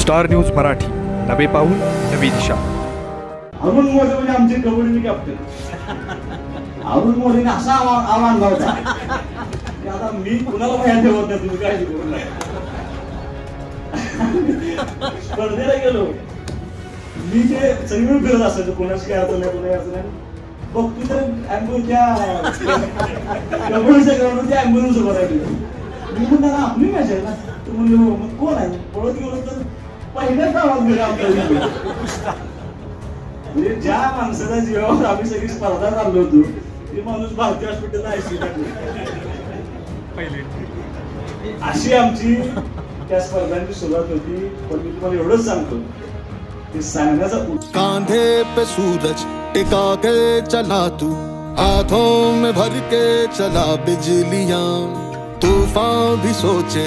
Star news Marathi, नवे पाऊल नवी दिशा। अरुण मोरे म्हणजे आमचे कबड्डी कॅप्टन। अरुण मोरेने असा आव्हान लावला की आता मी कुणाला माहिती ठेवत नाही, तुम्ही काय करू नका। स्पर्धेला गेलो मी, ते सगळीकडे फिरत असायचं, कोणाशी काय अडचण नाही, कोणाची अडचण नाही। बघतो तर ॲम्ब्युलन्सच्या कबड्डीच्या ग्राउंडवर ॲम्ब्युलन्स उभं राहिली। मी म्हणतो आपली मॅच आहे ना, तर म्हणलो मग कोण आहे, पळत गेलो तर पहिल्याच आवाज गेला आपल्याला। म्हणजे ज्या माणसाच्या जीवावर आम्ही सगळी स्पर्धा चाललो होतो ते माणूस भारतीय हॉस्पिटलला आयसीयू टाकले। अशी आमची त्या स्पर्धांची सुरुवात होती। पण मी तुम्हाला एवढंच सांगतो की सांगण्याचा कांधे पे सूरज टिका के चला तू, हाथों में भर के चला बिजलियां, तूफान भी सोचे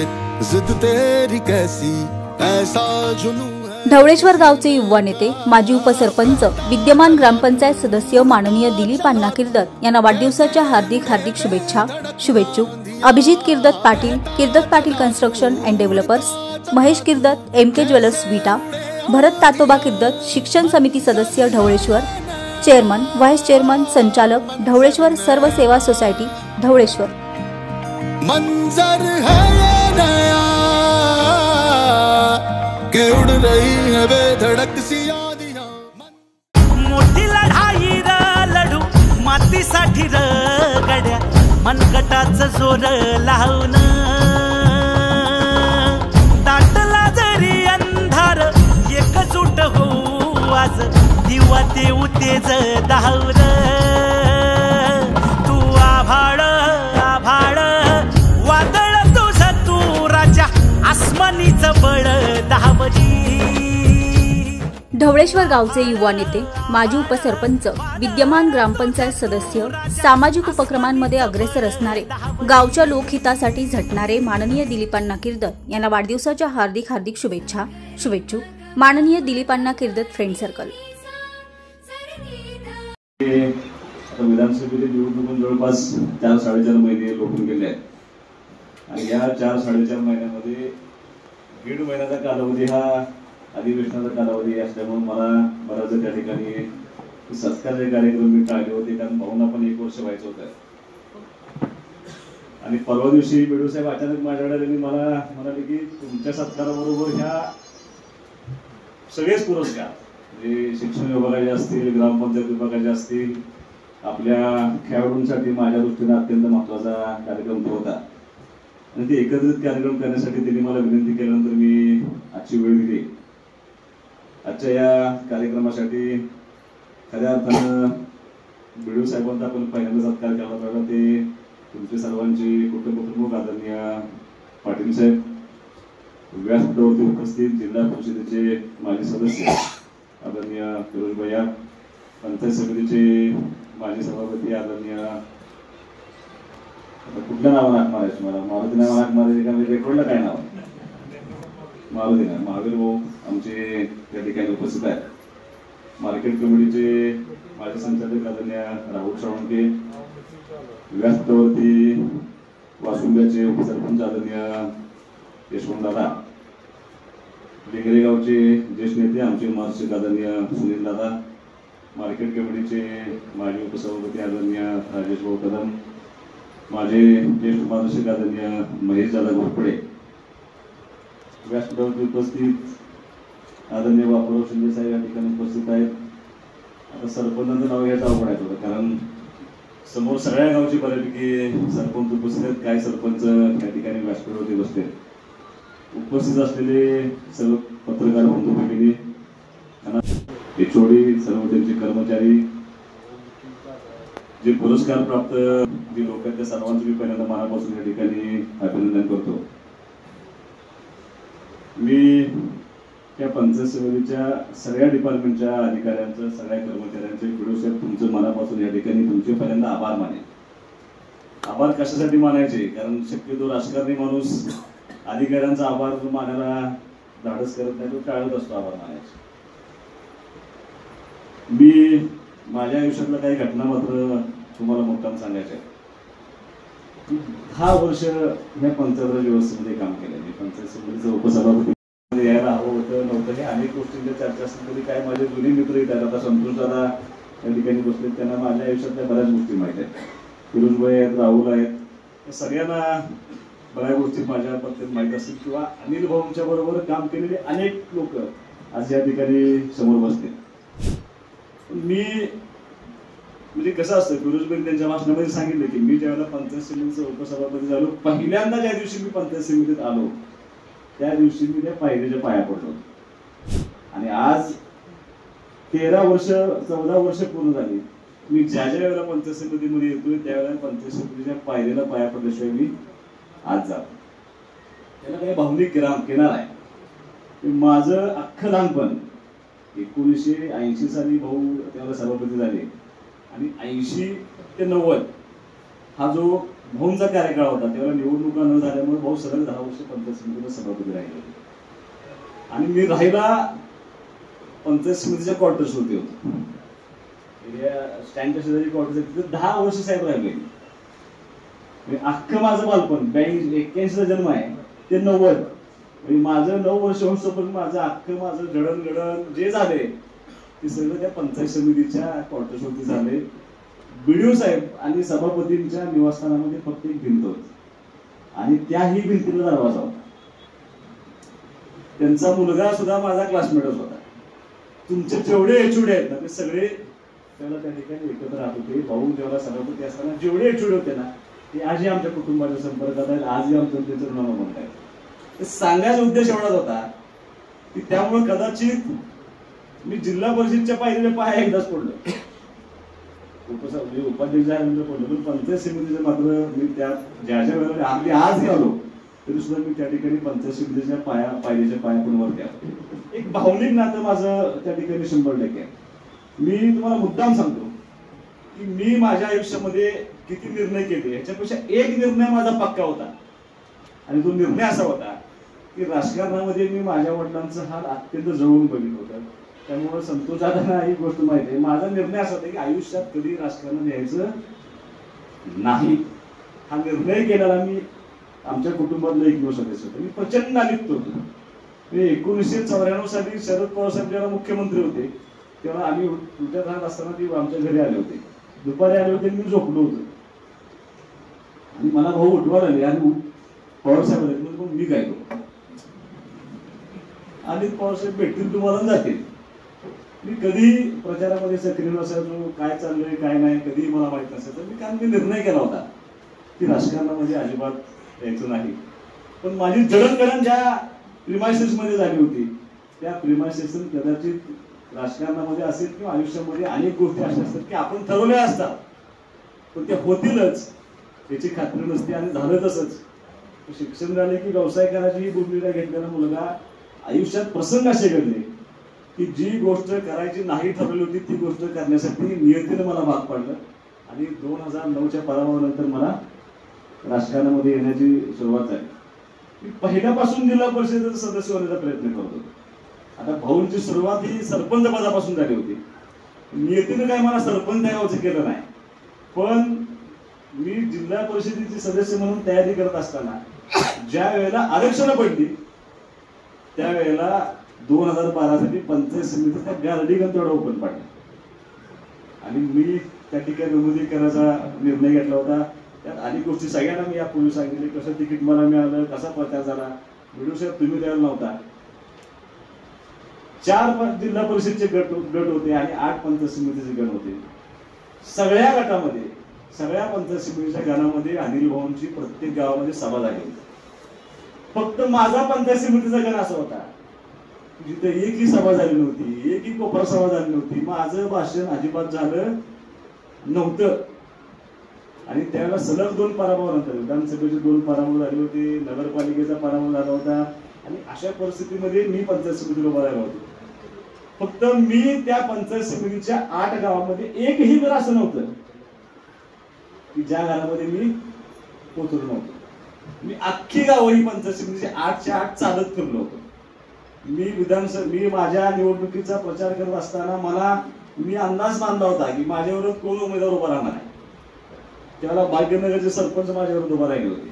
जिद तेरी कैसी, ऐसा जुनून। ढवळेश्वर गावचे युवा नेते, माजी उपसरपंच, विद्यमान ग्रामपंचायत सदस्य माननीय दिलीप अण्णा किर्दत यांना वाढदिवसाच्या हार्दिक शुभेच्छा। शुभेच्छुक Abhijit Kirdat Patil construction and developers, Mahesh Kirdat, MK jewellers Vita, Bharat Tatoba Kirdat, शिक्षण समिती सदस्य ढवळेश्वर, चेअरमन, व्हाईस चेअरमन, संचालक, ढवळेश्वर सर्व सेवा सोसायटी, ढवळेश्वर। मंजर है नया के उड़ रही है बेधड़क सी यादियां, मोठी लढाई लढू मातीसाठी गड्या, मनगटाचं जोर लावून दाटला जरी अंधार, एकजूट होऊ आज दिवा देऊ तेज दावर। तू आभाळ आभाळ वादळ तुझं तू राजा, आसमानीच बळ दावजी। ढवळेश्वर गावचे युवा नेते, माजी उपसरपंच, विद्यमान ग्रामपंचायत सदस्य, सामाजिक उपक्रमांमध्ये अग्रेसर असणारे, गावच्या लोकहितासाठी झटणारे माननीय दिलीप अण्णा किर्दत यांना वाढदिवसाच्या हार्दिक शुभेच्छा। शुभेच्छुक माननीय दिलीप अण्णा किर्दत फ्रेंड सर्कल। विधानसभेचे निवडणूक जवळपास 4-4.5 महिने लोटून गेले आहेत आणि या 4-4.5 महिन्यामध्ये 1.5 महिन्याचा कालावधी हा अधिवेशनाचा कालावधी असल्यामुळे मला बराच त्या ठिकाणी सत्कारचे कार्यक्रम मी टाळले होते, कारण भाऊंना पण 1 वर्ष व्हायचं होतं। आणि परवा दिवशी बेडू साहेब अचानक माझ्याकडे मला म्हणाले की तुमच्या सत्काराबरोबर ह्या सगळेच पुरस्कार म्हणजे शिक्षण विभागाचे असतील, ग्रामपंचायत विभागाचे असतील, आपल्या खेळाडूंसाठी माझ्या दृष्टीने अत्यंत महत्वाचा कार्यक्रम तो होता आणि ते एकत्रित कार्यक्रम करण्यासाठी त्यांनी मला विनंती केल्यानंतर मी आजची वेळ दिली। आजच्या या कार्यक्रमासाठी खऱ्या अर्थानं बेडू साहेबांचा आपण पहिल्यांदा सत्कार केला पाहिजे। ते तुमचे सर्वांचे कुटुंब प्रमुख आदरणीय पाटील साहेब, व्यासपीठावरती उपस्थित जिल्हा परिषदेचे माजी सदस्य आदरणीय फिरोज भैया, पंचायत समितीचे माजी सभापती आदरणीय, कुठल्या नावानं हाक मारायचं मला, मारुती नाव हाक मारायचे का, मी रेकॉर्डला काय नाव, मारुती ना, महावीर भाऊ आमचे त्या ठिकाणी उपस्थित आहेत। मार्केट कमिटीचे माजी संचालक आदरणीय राहुल सावंके, व्यासपीठावरती वासुंब्याचे उपसरपंच आदरणीय यशवंत दादा, लिंगरे गावचे ज्येष्ठ नेते आमचे मार्गदर्शक आदरणीय सुनील दादा, मार्केट कमिटीचे माजी उपसभापती आदरणीय राजेश भाऊ कदम, माझे ज्येष्ठ मार्गदर्शक आदरणीय महेश दादा घोरपडे, व्यासपीठावरती उपस्थित आदरणीय बापूराव शिंदे साहेब या ठिकाणी उपस्थित आहेत। आता सरपंचाचं नाव घ्यायचं अवघड आहे होतं, कारण समोर सगळ्या गावची बऱ्यापैकी सरपंच उपस्थित आहेत, काही सरपंच या ठिकाणी व्यासपीठावरती बसले। उपस्थित असलेले सर्व पत्रकार बंधू भगिनी, HOD, सर्व त्यांचे कर्मचारी, जे पुरस्कार प्राप्त जी लोक आहेत त्या सर्वांचं मी पहिल्यांदा मनापासून या ठिकाणी अभिनंदन करतो। मी त्या पंचायत समितीच्या सगळ्या डिपार्टमेंटच्या अधिकाऱ्यांचं, सगळ्या कर्मचाऱ्यांचे, बेडू साहेब तुमचं मनापासून या ठिकाणी तुमचे पहिल्यांदा आभार मानेन। आभार कशासाठी मानायचे, कारण शक्यतो राजकारणी माणूस अधिकाऱ्यांचा आभार मानायला धाडस करत नाही, तो टाळत असतो आभार मानायचे। मी माझ्या आयुष्यातल्या काही घटना मात्र तुम्हाला मुद्दाम सांगायच्या आहेत। 10 वर्ष या पंचायत राज व्यवस्थेमध्ये काम केलं। मी पंचायत समितीचा उपसभापती यायला हवं होतं, होतं नव्हतं हे अनेक गोष्टींच्या चर्चा असतील तरी काय माझे जुने मित्र येतात. आता संतोष दादा या ठिकाणी बसले, त्यांना माझ्या आयुष्यातल्या बऱ्याच गोष्टी माहीत आहेत. फिरोजभाई आहेत, राहुल आहेत, या सगळ्यांना बऱ्याच गोष्टी माझ्या बाबतीत माहीत असतील किंवा अनिल भाऊंच्या बरोबर काम केलेले अनेक लोक आज या ठिकाणी समोर बसले. मी म्हणजे कसं असतं, फिरोजभाई त्यांच्या भाषणामध्ये सांगितलं की मी ज्यावेळेला पंचायत समितीचा उपसभापती झालो, पहिल्यांदा ज्या दिवशी मी पंचायत समितीत आलो त्या दिवशी मी त्या पायरीच्या पाया पडलो. आणि आज 13 वर्ष 14 वर्ष पूर्ण झाली. मी ज्या वेळेला पंचायत समितीमध्ये येतोय त्यावेळेला पंचायत समितीच्या पायरीला पाया पडल्याशिवाय मी आज जातो. त्याला काही भावनिक किनार आहे. माझं अख्खं लहानपण 1980 साली भाऊ त्यावेळेला सभापती झाले आणि 80 ते 90 हा जो भाऊंचा कार्यकाळ होता त्यावेळेला निवडणुका न झाल्यामुळे भाऊ सलग 10 वर्ष पंचायत समितीला सभापती राहिले. आणि मी राहिला पंचायत समितीच्या क्वार्टर्स होते स्टँडच्या शेजारी क्वार्टर्स तिथे 10 वर्ष साहेब राहिले. अख्खं माझं बालपण 81चा जन्म आहे ते 90 माझं 9 वर्ष होऊन माझं अख्खं माझं जडण जे झाले ते सगळं त्या पंचायत समितीच्या क्वार्टर्स वरती झाले. बीडीओ साहेब आणि सभापतींच्या निवासस्थानामध्ये फक्त एक भिंत होती आणि त्याही भिंतीला दरवाजा होता. त्यांचा मुलगा सुद्धा माझा क्लासमेटच होता. तुमचे जेवढे एचओडी आहेत ना ते सगळे त्याला त्या ठिकाणी एकत्र राहत होते. भाऊ जेव्हा सभापती असताना जेवढे एचओडी होते ना ते आजही आमच्या कुटुंबाच्या संपर्कात आहेत, आजही आमचं त्यांचं ऋणाला म्हणत आहेत. ते सांगायचा उद्देश एवढाच होता की त्यामुळे कदाचित मी जिल्हा परिषदच्या पायरीला पाया एकदाच पडलो, उपाध्यक्ष झाल्यानंतर पडलो, पण पंचायत समितीचं मात्र मी त्या ज्या वेळेला आम्ही आज आलो तरी सुद्धा मी त्या ठिकाणी पंचायत समितीच्या पायरीच्या पाया पण वरती आलो. एक भावनिक नातं माझं त्या ठिकाणी 100% आहे. मी तुम्हाला मुद्दाम सांगतो की मी माझ्या आयुष्यामध्ये किती निर्णय केले ह्याच्यापेक्षा एक निर्णय माझा पक्का होता आणि तो निर्णय असा होता की राजकारणामध्ये मी माझ्या वडिलांचं हाल अत्यंत जवळून बघितलं होतं. त्यामुळे संतोष दादांना ही गोष्ट माहिती आहे. माझा निर्णय असा होता की आयुष्यात कधी राजकारण यायचं नाही. हा निर्णय केलेला मी आमच्या कुटुंबातलं एकमेव सदस्य होतो. मी प्रचंड अलिप्त होतो. 1994 साली शरद पवार साहेब जेव्हा मुख्यमंत्री होते तेव्हा आम्ही उलट्या राहत असताना ती आमच्या घरी आले होते. दुपारी आले होते, मी झोपलो होतो आणि मला भाऊ उठवायला आले आणि पवार साहेब आले. मग मी काय करू, आणि पवार साहेब भेटतील तुम्हाला जातील. मी कधी प्रचारामध्ये सक्रिय नसायचो, काय चाललंय काय नाही कधी मला माहित नसायचं. मी कारण मी निर्णय केला होता की राजकारणामध्ये अजिबात यायचं नाही. पण माझी जडणघडण ज्या प्रिमायसेस मध्ये झाली होती त्या प्रिमायसेस कदाचित राजकारणामध्ये असेल किंवा आयुष्यामध्ये अनेक गोष्टी अशा असतात की आपण ठरवल्या असतात पण त्या होतीलच याची खात्री नसते. आणि झालं तसंच. शिक्षण झाले की व्यवसाय करायची ही भूमिका घेतलेला मुलगा आयुष्यात प्रसंग असे घडले की जी गोष्ट करायची नाही ठरवली होती ती गोष्ट करण्यासाठी नियतीने मला भाग पाडलं. आणि 2009च्या पराभवानंतर मला राजकारणामध्ये येण्याची सुरुवात झाली. मी पहिल्यापासून जिल्हा परिषदेचा सदस्य होण्याचा प्रयत्न करतो. आता भाऊंची सुरुवात ही सरपंच पदापासून झाली होती. नियतीने काय मला सरपंच यावंच केलं नाही, पण मी जिल्हा परिषदेचे सदस्य म्हणून तयारी करत असताना ज्या वेळेला आरक्षण पडली त्यावेळेला 2012 साठी पंचायत समितीचा गार्डीगन तेवढा ओपन पाडला आणि मी त्या ठिकाणी विमुद्रीकरणाचा निर्णय घेतला होता. त्यात अनेक गोष्टी सगळ्यांना मी यापूर्वी सांगितले, कसं तिकीट मला मिळालं, कसा प्रचार झाला. व्हिडिओ साहेब तुम्ही त्यावेळेला नव्हता. 4 जिल्हा परिषदचे गट होते आणि 8 पंचायत समितीचे गट होते. सगळ्या गटामध्ये सगळ्या पंचायत समितीच्या गणामध्ये अनिल भाऊंची प्रत्येक गावामध्ये सभा झाली होती. फक्त माझा पंचायत समितीचा गण असा होता जिथे एकही सभा झाली नव्हती, एकही कोपरा सभा झाली नव्हती. माझं भाषण अजिबात झालं नव्हतं. आणि त्यावेळेला सलग 2 पराभवानंतर विधानसभेचे 2 पराभव झाले होते, नगरपालिकेचा पराभव झाला होता आणि अशा परिस्थितीमध्ये मी पंचायत समितीला उभा राहिलो होतो. फक्त मी त्या पंचायत समितीच्या 8 गावामध्ये एकही घर असं नव्हतं की ज्या घरामध्ये मी पोहोचलो नव्हतो. मी अख्खी गावं ही पंचायत समितीचे 8च्या 8 चालत फिरलो होतो. मी माझ्या निवडणुकीचा प्रचार करत असताना मी अंदाज बांधला होता की माझ्यावर कोण उमेदवार उभा राहणार आहे. त्याला भाग्यनगरचे सरपंच माझ्यावर उभा राहिले होते.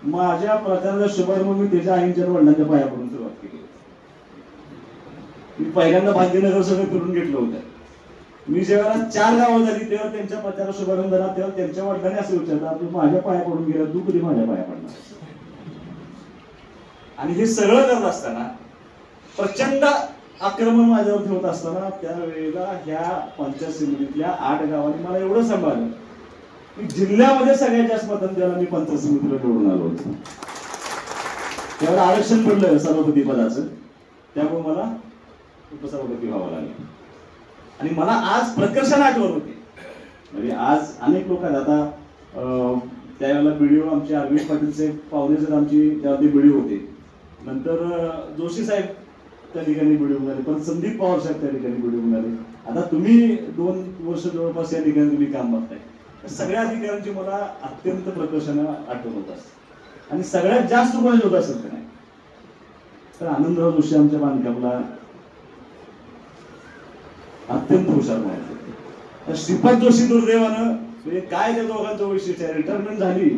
माझ्या प्रचाराचा शुभारंभ मी त्याच्या आईंच्या वडिलांच्या पाया पडून सुरुवात केली. मी पहिल्यांदा भाग्यनगर सगळं फिरून घेतलं होतं. मी जेव्हा 4 गावं झाली तेव्हा त्यांच्या प्रचार शुभारंभ झाला तेव्हा त्यांच्या वडिलांनी असं विचारलं, तू माझ्या पाया पडून गेला, तू कधी माझ्या पाया पडणार. आणि हे सगळं करत असताना प्रचंड आक्रमण माझ्यावरती होत असताना त्यावेळेला ह्या पंचायत समितीतल्या 8 गावांनी मला एवढं सांभाळलं की जिल्ह्यामध्ये सगळ्यात जास्त मतं द्यायला मी पंचायत समितीला निवडून आलो होतो. त्यावर आरक्षण पडलं सभापती पदाचं, त्यामुळे मला उपसभापती व्हावं लागलं. आणि मला आज प्रकर्षाने आठवण होती. म्हणजे आज अनेक लोक आहेत. आता त्यावेळेला बीडीओ आमचे अरविंद पाटील साहेब पाहुणे आमची त्यावरती बीडीओ होते. नंतर जोशी साहेब त्या ठिकाणी बीडीओ झाले, पण संदीप पवार साहेब त्या ठिकाणी बीडीओ झाले. आता तुम्ही 2 वर्ष जवळपास या ठिकाणी तुम्ही काम बघताय. सगळ्या अधिकाऱ्यांची मला अत्यंत प्रकर्षाने आठवण होत असते. आणि सगळ्यात जास्त कोणाची होत असेल का नाही तर आनंदराव जोशी आमच्या बांधकामला अत्यंत हुशार माणूस. श्रीपाद जोशी दुर्दैवानं म्हणजे काय त्या दोघांचं वैशिष्ट्य आहे, रिटायरमेंट झाली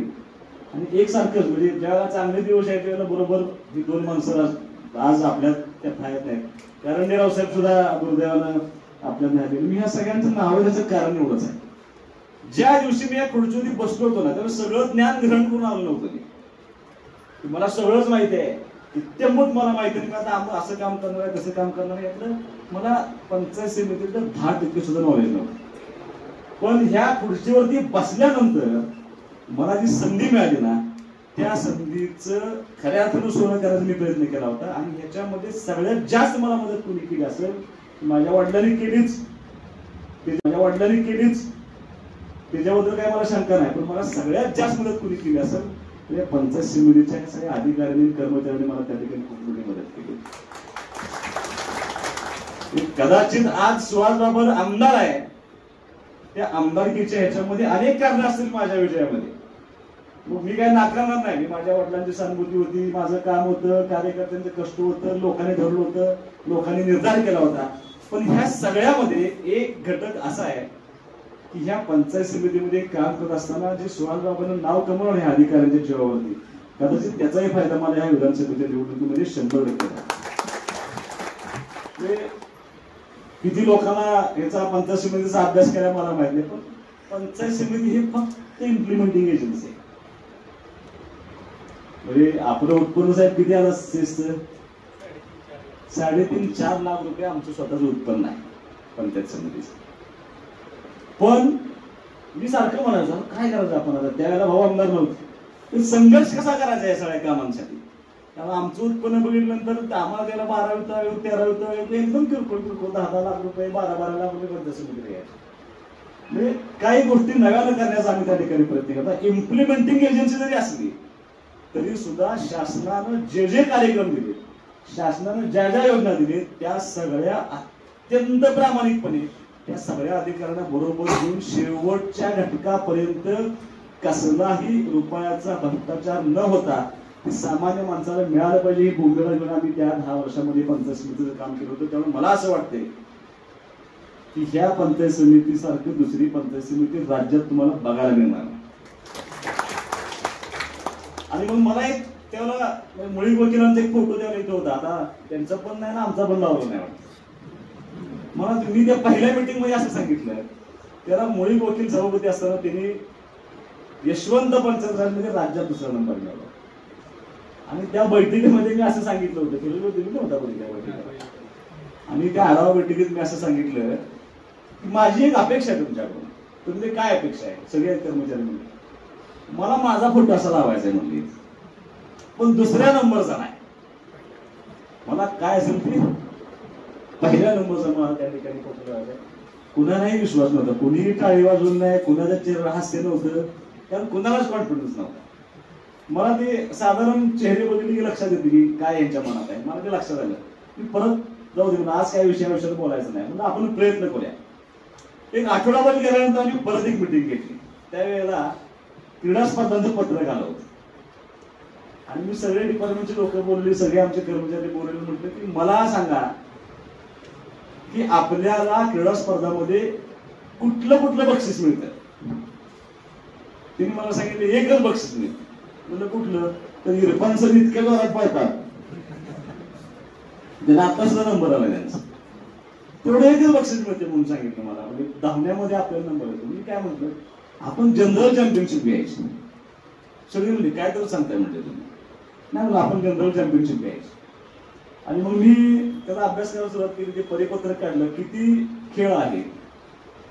आणि एकसारखंच म्हणजे ज्यावेळेला चांगले दिवस आहेत त्यावेळेला बरोबर ही 2 माणसं आज आपल्यात त्या फायत नाहीत. कारंडेराव साहेब सुद्धा दुर्दैवानं आपल्यात नाही. मी ह्या सगळ्यांचं नाव त्याचं कारण एवढंच आहे, ज्या दिवशी मी या खुर्चीवरती बसलो होतो ना त्यावेळेस सगळं ज्ञान ग्रहण करून आलं नव्हतं. मला सगळंच माहिती आहे, इत्यंभूत मला माहिती नाही. आता आपण असं काम करणार आहे तसं काम करणार आहे यातलं मला पंचायत समितीतलं 10% सुद्धा नॉलेज नव्हतं. पण ह्या खुर्चीवरती बसल्यानंतर मला जी संधी मिळाली ना त्या संधीचं खऱ्या अर्थानं सोनं करायचा मी प्रयत्न केला होता. आणि ह्याच्यामध्ये सगळ्यात जास्त मला मदत कोणी केली असेल माझ्या वडिलांनी केलीच, त्याच्याबद्दल काही मला शंका नाही. पण मला सगळ्यात जास्त मदत कोणी केली असेल तर या पंचायत समितीच्या सगळ्या अधिकाऱ्यांनी कर्मचाऱ्यांनी मला त्या ठिकाणी खूप मोठी मदत केली. कदाचित आज सुहास बाबर आमदार आहे, त्या आमदारकीच्या ह्याच्यामध्ये अनेक कारणं असतील माझ्या विजयामध्ये. मी काय नाकारणार नाही. मी माझ्या वडिलांची सहानुभूती होती, माझं काम होतं, कार्यकर्त्यांचं कष्ट होतं, लोकांनी ठरवलं होतं, लोकांनी निर्धार केला होता. पण ह्या सगळ्यामध्ये एक घटक असा आहे की ह्या पंचायत समितीमध्ये काम करत असताना जे सुहास बाबांना नाव कमवलं ह्या अधिकाऱ्यांच्या जीवावरती, कदाचित त्याचाही फायदा मला ह्या विधानसभेच्या निवडणुकीमध्ये 100% किती लोकांना याचा पंचायत समितीचा अभ्यास केला मला माहित नाही. पण पंचायत समिती हे फक्त इम्प्लिमेंटिंग एजन्सी आहे. म्हणजे आपलं उत्पन्न साहेब किती आता 3.5-4 लाख रुपये आमचं स्वतःचं उत्पन्न आहे पंचायत समितीचं. पण मी सारखं म्हणायचं काय करायचं आपण आता, त्यावेळेला भाऊ आमदार नव्हते, संघर्ष कसा करायचा या सगळ्या कामांसाठी. त्यामुळे आमचं उत्पन्न बघितल्यानंतर आम्हाला त्याला 12वीत 13वीत एकदम किरकोळ 10 लाख रुपये 12 लाख रुपये पंचायत समिती घ्यायचे. म्हणजे काही गोष्टी नव्यानं करण्याचा आम्ही त्या ठिकाणी प्रयत्न करतो. इम्प्लिमेंटिंग एजन्सी जरी असली तरी सुद्धा शासनानं जे जे कार्यक्रम दिले, शासनानं ज्या ज्या योजना दिले त्या सगळ्या अत्यंत प्रामाणिकपणे त्या सगळ्या अधिकाऱ्यांना बरोबर घेऊन शेवटच्या घटकापर्यंत कसलाही रुपयाचा भ्रष्टाचार न होता सामान्य माणसाला मिळालं पाहिजे ही भूमिका घेऊन आम्ही त्या 10 वर्षामध्ये पंचायत समितीचं काम केलं होतं. त्यामुळे मला असं वाटतंय की ह्या पंचायत समितीसारखी दुसरी पंचायत समिती राज्यात तुम्हाला बघायला मिळणार. आणि मग मला एक त्याला मुळी वकिलांचा एक फोटो द्यायला येतो होता. आता त्यांचा पण नाही ना आमचा पण लावला नाही वाटत मला. तुम्ही त्या पहिल्या मीटिंग मध्ये असं सांगितलं, त्याला मुळी वकील सभापती असताना त्यांनी यशवंत पंचायत समितीमध्ये राज्यात 2रा नंबर मिळवला. आणि त्या बैठकीमध्ये मी असं सांगितलं होतं, तुम्ही नव्हता बघितलं त्या बैठकीत, आणि त्या आढावा बैठकीत मी असं सांगितलं की माझी एक अपेक्षा आहे तुमच्याकडून. तुमची काय अपेक्षा आहे सगळ्या कर्मचारी म्हणले, मला माझा फोटो असा लावायचा आहे म्हणले, पण 2ऱ्या नंबरचा नाही. मला काय असेल ते पहिल्या नंबरचा मला त्या ठिकाणी फोटो लावायचा. कुणालाही विश्वास नव्हता, कुणीही टाळी वाजवून नाही, कुणाच्या चेहऱ्यावर हास्य नव्हतं, कारण कुणालाच कॉन्फिडन्स नव्हता. मला ते साधारण चेहरे बघितले की लक्षात येते की काय यांच्या मनात आहे. मला ते लक्षात आलं. मी परत जाऊ दे, आज काय विषयाविषयी बोलायचं नाही म्हणजे आपण प्रयत्न करूया. एक आठवडाभर गेल्यानंतर आम्ही परत एक मिटिंग घेतली. त्यावेळेला क्रीडा स्पर्धांचं पत्रक आलं होतं आणि मी सगळे डिपार्टमेंटचे लोक बोलले, सगळे आमचे कर्मचारी बोलले, म्हटलं की मला सांगा की आपल्याला क्रीडा स्पर्धामध्ये कुठलं बक्षीस मिळतं. त्यांनी मला सांगितलं एकच बक्षीस मिळतं. म्हणलं कुठलं, तर इरफान सर इतक्या जोरात पाहतात त्यांना आता सुद्धा नंबर आला त्यांचा. तेवढं एकच बक्षीस मिळते म्हणून सांगितलं मला. म्हणजे धावण्यामध्ये आपल्याला नंबर येतो. मी काय म्हटलं, आपण जनरल चॅम्पियनशिप घ्यायची. सगळे म्हणजे काय तर सांगताय म्हणजे तुम्ही. नाही म्हणलं आपण जनरल चॅम्पियनशिप घ्यायची. आणि मग मी त्याचा अभ्यास करायला सुरुवात केली. ते परिपत्रक काढलं, किती खेळ आहे,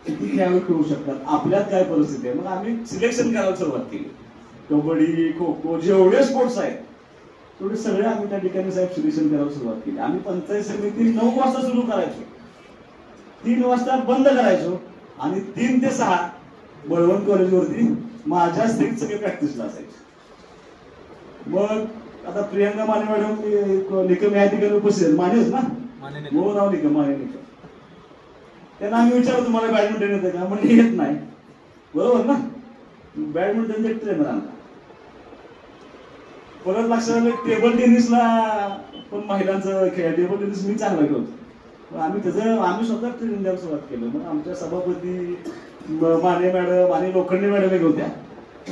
किती खेळाडू खेळू शकतात, आपल्यात काय परिस्थिती आहे. मग आम्ही सिलेक्शन करायला सुरुवात केली. कबड्डी, खो खो, जेवढे स्पोर्ट्स आहेत तेवढे सगळे आम्ही त्या ठिकाणी साहेब सिलेक्शन करायला सुरुवात केली. आम्ही पंचायत समिती 9 वाजता सुरू करायचो, 3 वाजता बंद करायचो आणि 3 ते 6 बळवंत कॉलेजवरती माझ्या स्त्रीत सगळे प्रॅक्टिसला असायचे. मग आता प्रियंका माने मॅडम निकम या ठिकाणी उपस्थित, मानेच ना, हो नाव निकम, माने निकम. त्यांना आम्ही विचारलं तुम्हाला बॅडमिंटन येतं का? म्हणजे येत नाही. बरोबर ना, बॅडमिंटनचे ट्रेनर आणला. परत लक्षात आलं टेबल टेनिसला पण महिलांचं खेळ, टेबल टेनिस मी चांगला खेळतो. आम्ही स्वतः ट्रेनिंग द्यायला सुरुवात केलं. मग आमच्या सभापती माने मॅडम आणि लोखंडे मॅडम एक होत्या.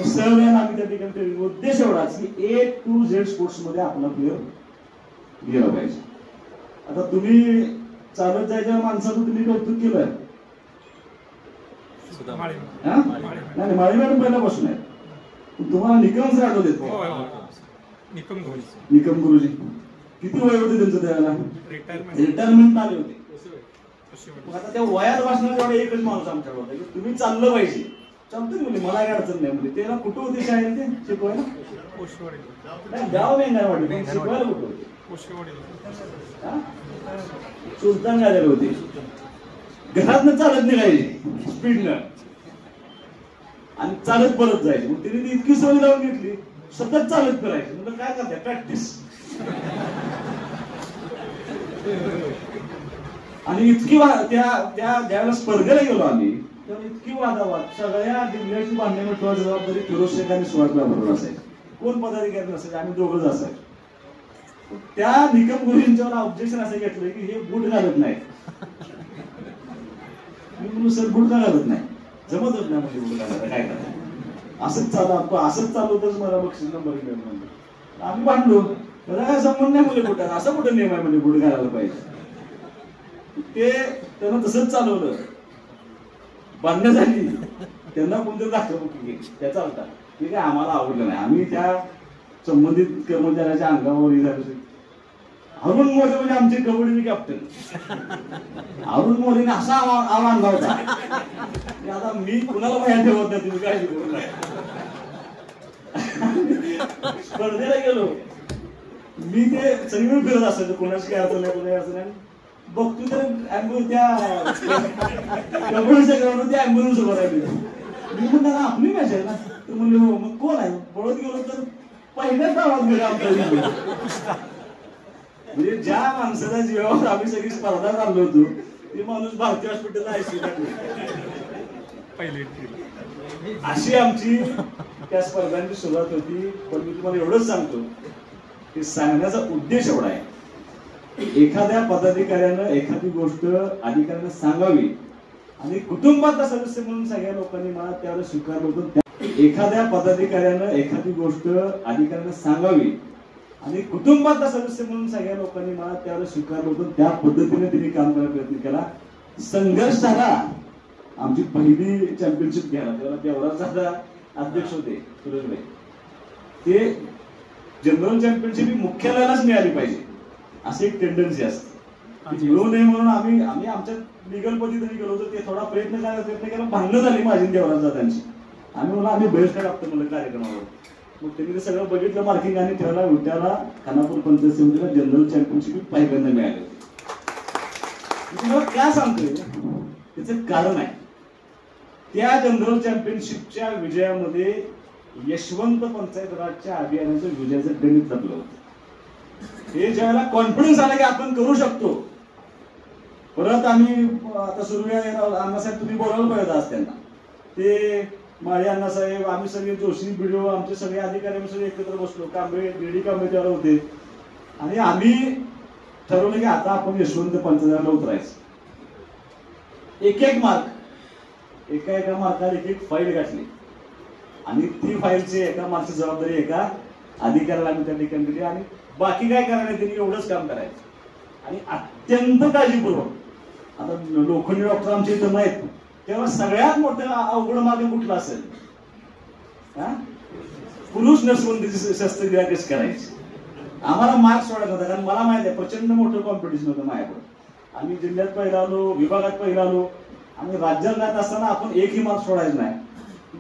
सर्व आम्ही त्या ठिकाणी ट्रेनिंग. उद्देश एवढाच की A to Z स्पोर्ट्स मध्ये आपला प्लेअर गेला पाहिजे. आता तुम्ही चालत जायच्या माणसाचं तुम्ही कौतुक केलं नाही, माळी मॅडम पहिल्यापासून आहे. तुम्हाला निकम सर आठवत येतो, निकम गुरुजी किती वय होते त्यांचं त्यावेळेला? रिटायरमेंट आले होते. आता त्या वयात वाचणार तेवढा एकच माणूस आमच्याकडे होता की तुम्ही चाललं पाहिजे. चालतं म्हणजे मला काय अडचण नाही. म्हणजे त्याला कुठं होते शाळेत ते शिकवायला? नाही, गाव वेंगारवाडी. शिकवायला कुठं होते? सुलतान गाजर होते. घरातनं चालत निघायचे स्पीडनं आणि चालत परत जायचे. मग तिने ती इतकी सवय लावून घेतली, सतत चालत फिरायचे. म्हणजे काय करताय? प्रॅक्टिस. आणि इतकी ज्यावेळेला स्पर्धेला गेलो आम्ही तेव्हा इतकी वादावाद. सगळ्या जिल्ह्याची बांधणी ठेवायची जबाबदारी फिरोज शेख आणि सुहासला बरोबर असायची. कोण पदाधिकारी नसायचे, आम्ही दोघंच असायचो. त्या निकम गुरुजींच्यावर ऑब्जेक्शन असं घेतलं की हे बूट घालत नाही. मी म्हणून सर बूट का घालत नाही, जमतच नाही म्हणजे बूट घालायला, काय करायचं. असंच चालू होतच मला बक्षीस नंबर मिळेल म्हणजे. आम्ही भांडलो, त्याला काय संबंध नाही म्हणजे बुटाचा, असं कुठं नियम आहे म्हणजे बूट घालायला पाहिजे. ते त्यांना तसंच चालवलं. बांधण्यात झाली, त्यांना कोणतरी दाखवलं की त्याचा होता. ते काय आम्हाला आवडलं नाही. आम्ही त्या संबंधित कर्मचाऱ्याच्या अंगावर अरुण मोरे म्हणजे आमचे कबड्डी कॅप्टन अरुण मोरेने असा आव आणला होता की आता मी कुणाला माहिती ठेवत नाही, तुम्ही काय शिकवलं नाही. स्पर्धेला गेलो मी, ते सगळीकडे फिरत असायचं, कोणाची काय अडचण नाही, कोणाची अडचण नाही. बघतो तर ऍम्ब्युलन्स त्या कबड्डीच्या ग्राउंडवर त्या ऍम्ब्युलन्स उभं राहिली. मी म्हणलं आपली मॅच आहे ना. तर म्हणले हो. मग कोण आहे? पळत गेलो तर पहिल्याच गावात गेलो आमच्या. म्हणजे ज्या माणसाच्या जीवावर आम्ही सगळी स्पर्धा चाललो होतो ते माणूस भारतीय हॉस्पिटलला ICU अशी आमची त्या स्पर्धांची सुरुवात होती. पण मी तुम्हाला एवढंच सांगतो की सांगण्याचा उद्देश एवढा आहे, एखाद्या पदाधिकाऱ्यानं एखादी गोष्ट अधिकाऱ्यांना सांगावी आणि कुटुंबातला सदस्य म्हणून सगळ्या लोकांनी मला त्यावेळेस स्वीकारलं होतं. एखाद्या पदाधिकाऱ्यानं एखादी गोष्ट अधिकाऱ्यांना सांगावी आणि कुटुंबातला सदस्य म्हणून सगळ्या लोकांनी मला त्यावेळेस स्वीकारलं होतं. त्या पद्धतीने तिने काम करायचा प्रयत्न केला. संघर्ष झाला. आमची पहिली चॅम्पियनशिप घ्यायला तेव्हा देवराज दादा अध्यक्ष होते, सुरेशभाई. ते जनरल चॅम्पियनशिप ही मुख्यालयालाच मिळाली पाहिजे अशी एक टेंडन्सी असते. मिळू नये म्हणून आम्ही आमच्या लिगल पद्धतीने गेलो होतो. ते थोडा प्रयत्न केला, भांडणं झाली माझी देवराज दादांची. आम्ही म्हणून आम्ही बहिष्कार टाकतो म्हणलं कार्यक्रमावर. मग त्यांनी ते सगळं बघितलं, मार्किंग आणि ठेवला. उलट्याला खानापूर पंचायत समितीला जनरल चॅम्पियनशिप पहिल्यांदा मिळाली. तुम्हाला काय सांगतोय त्याचं कारण आहे, त्या जनरल चॅम्पियनशिपच्या विजयामध्ये यशवंत पंचायत राजच्या अभियानाचं विजयाचं गणित लागलं होतं. हे ज्यावेळेला कॉन्फिडन्स आला की आपण करू शकतो. परत आम्ही आता सुरुवात अण्णासाहेब तुम्ही बोलायला पाहिजे आज त्यांना. ते माळी अण्णासाहेब, आम्ही सगळे जोशी बीडीओ, आमचे सगळे अधिकारी सगळे एकत्र बसलो. कांबळे डीडी कांबळे त्याला होते आणि आम्ही ठरवलं की आता आपण यशवंत पंचायतला उतरायचं. एक मार्क, एका मार्काला एक फाईल गाठली आणि ती फाईलची एका मार्कची जबाबदारी एका अधिकाऱ्याला आम्ही त्या ठिकाणी दिली आणि बाकी काय करायला त्यांनी एवढंच काम करायचं. आणि अत्यंत काळजीपूर्वक. आता लोखंडी डॉक्टर आमच्या इथं नाहीत, तेव्हा सगळ्यात मोठं अवघड मागे कुठलं असेल? पुरुष नसबंदीची शस्त्रक्रिया कशी करायची. आम्हाला मार्क्स सोडायचा होता, कारण मला माहिती आहे प्रचंड मोठं कॉम्पिटिशन होतं माझ्याकडे. आम्ही जिल्ह्यात पहिला आलो, विभागात पहिला आलो, आणि राज्यात जात असताना आपण एकही मार्क्स सोडायचं नाही.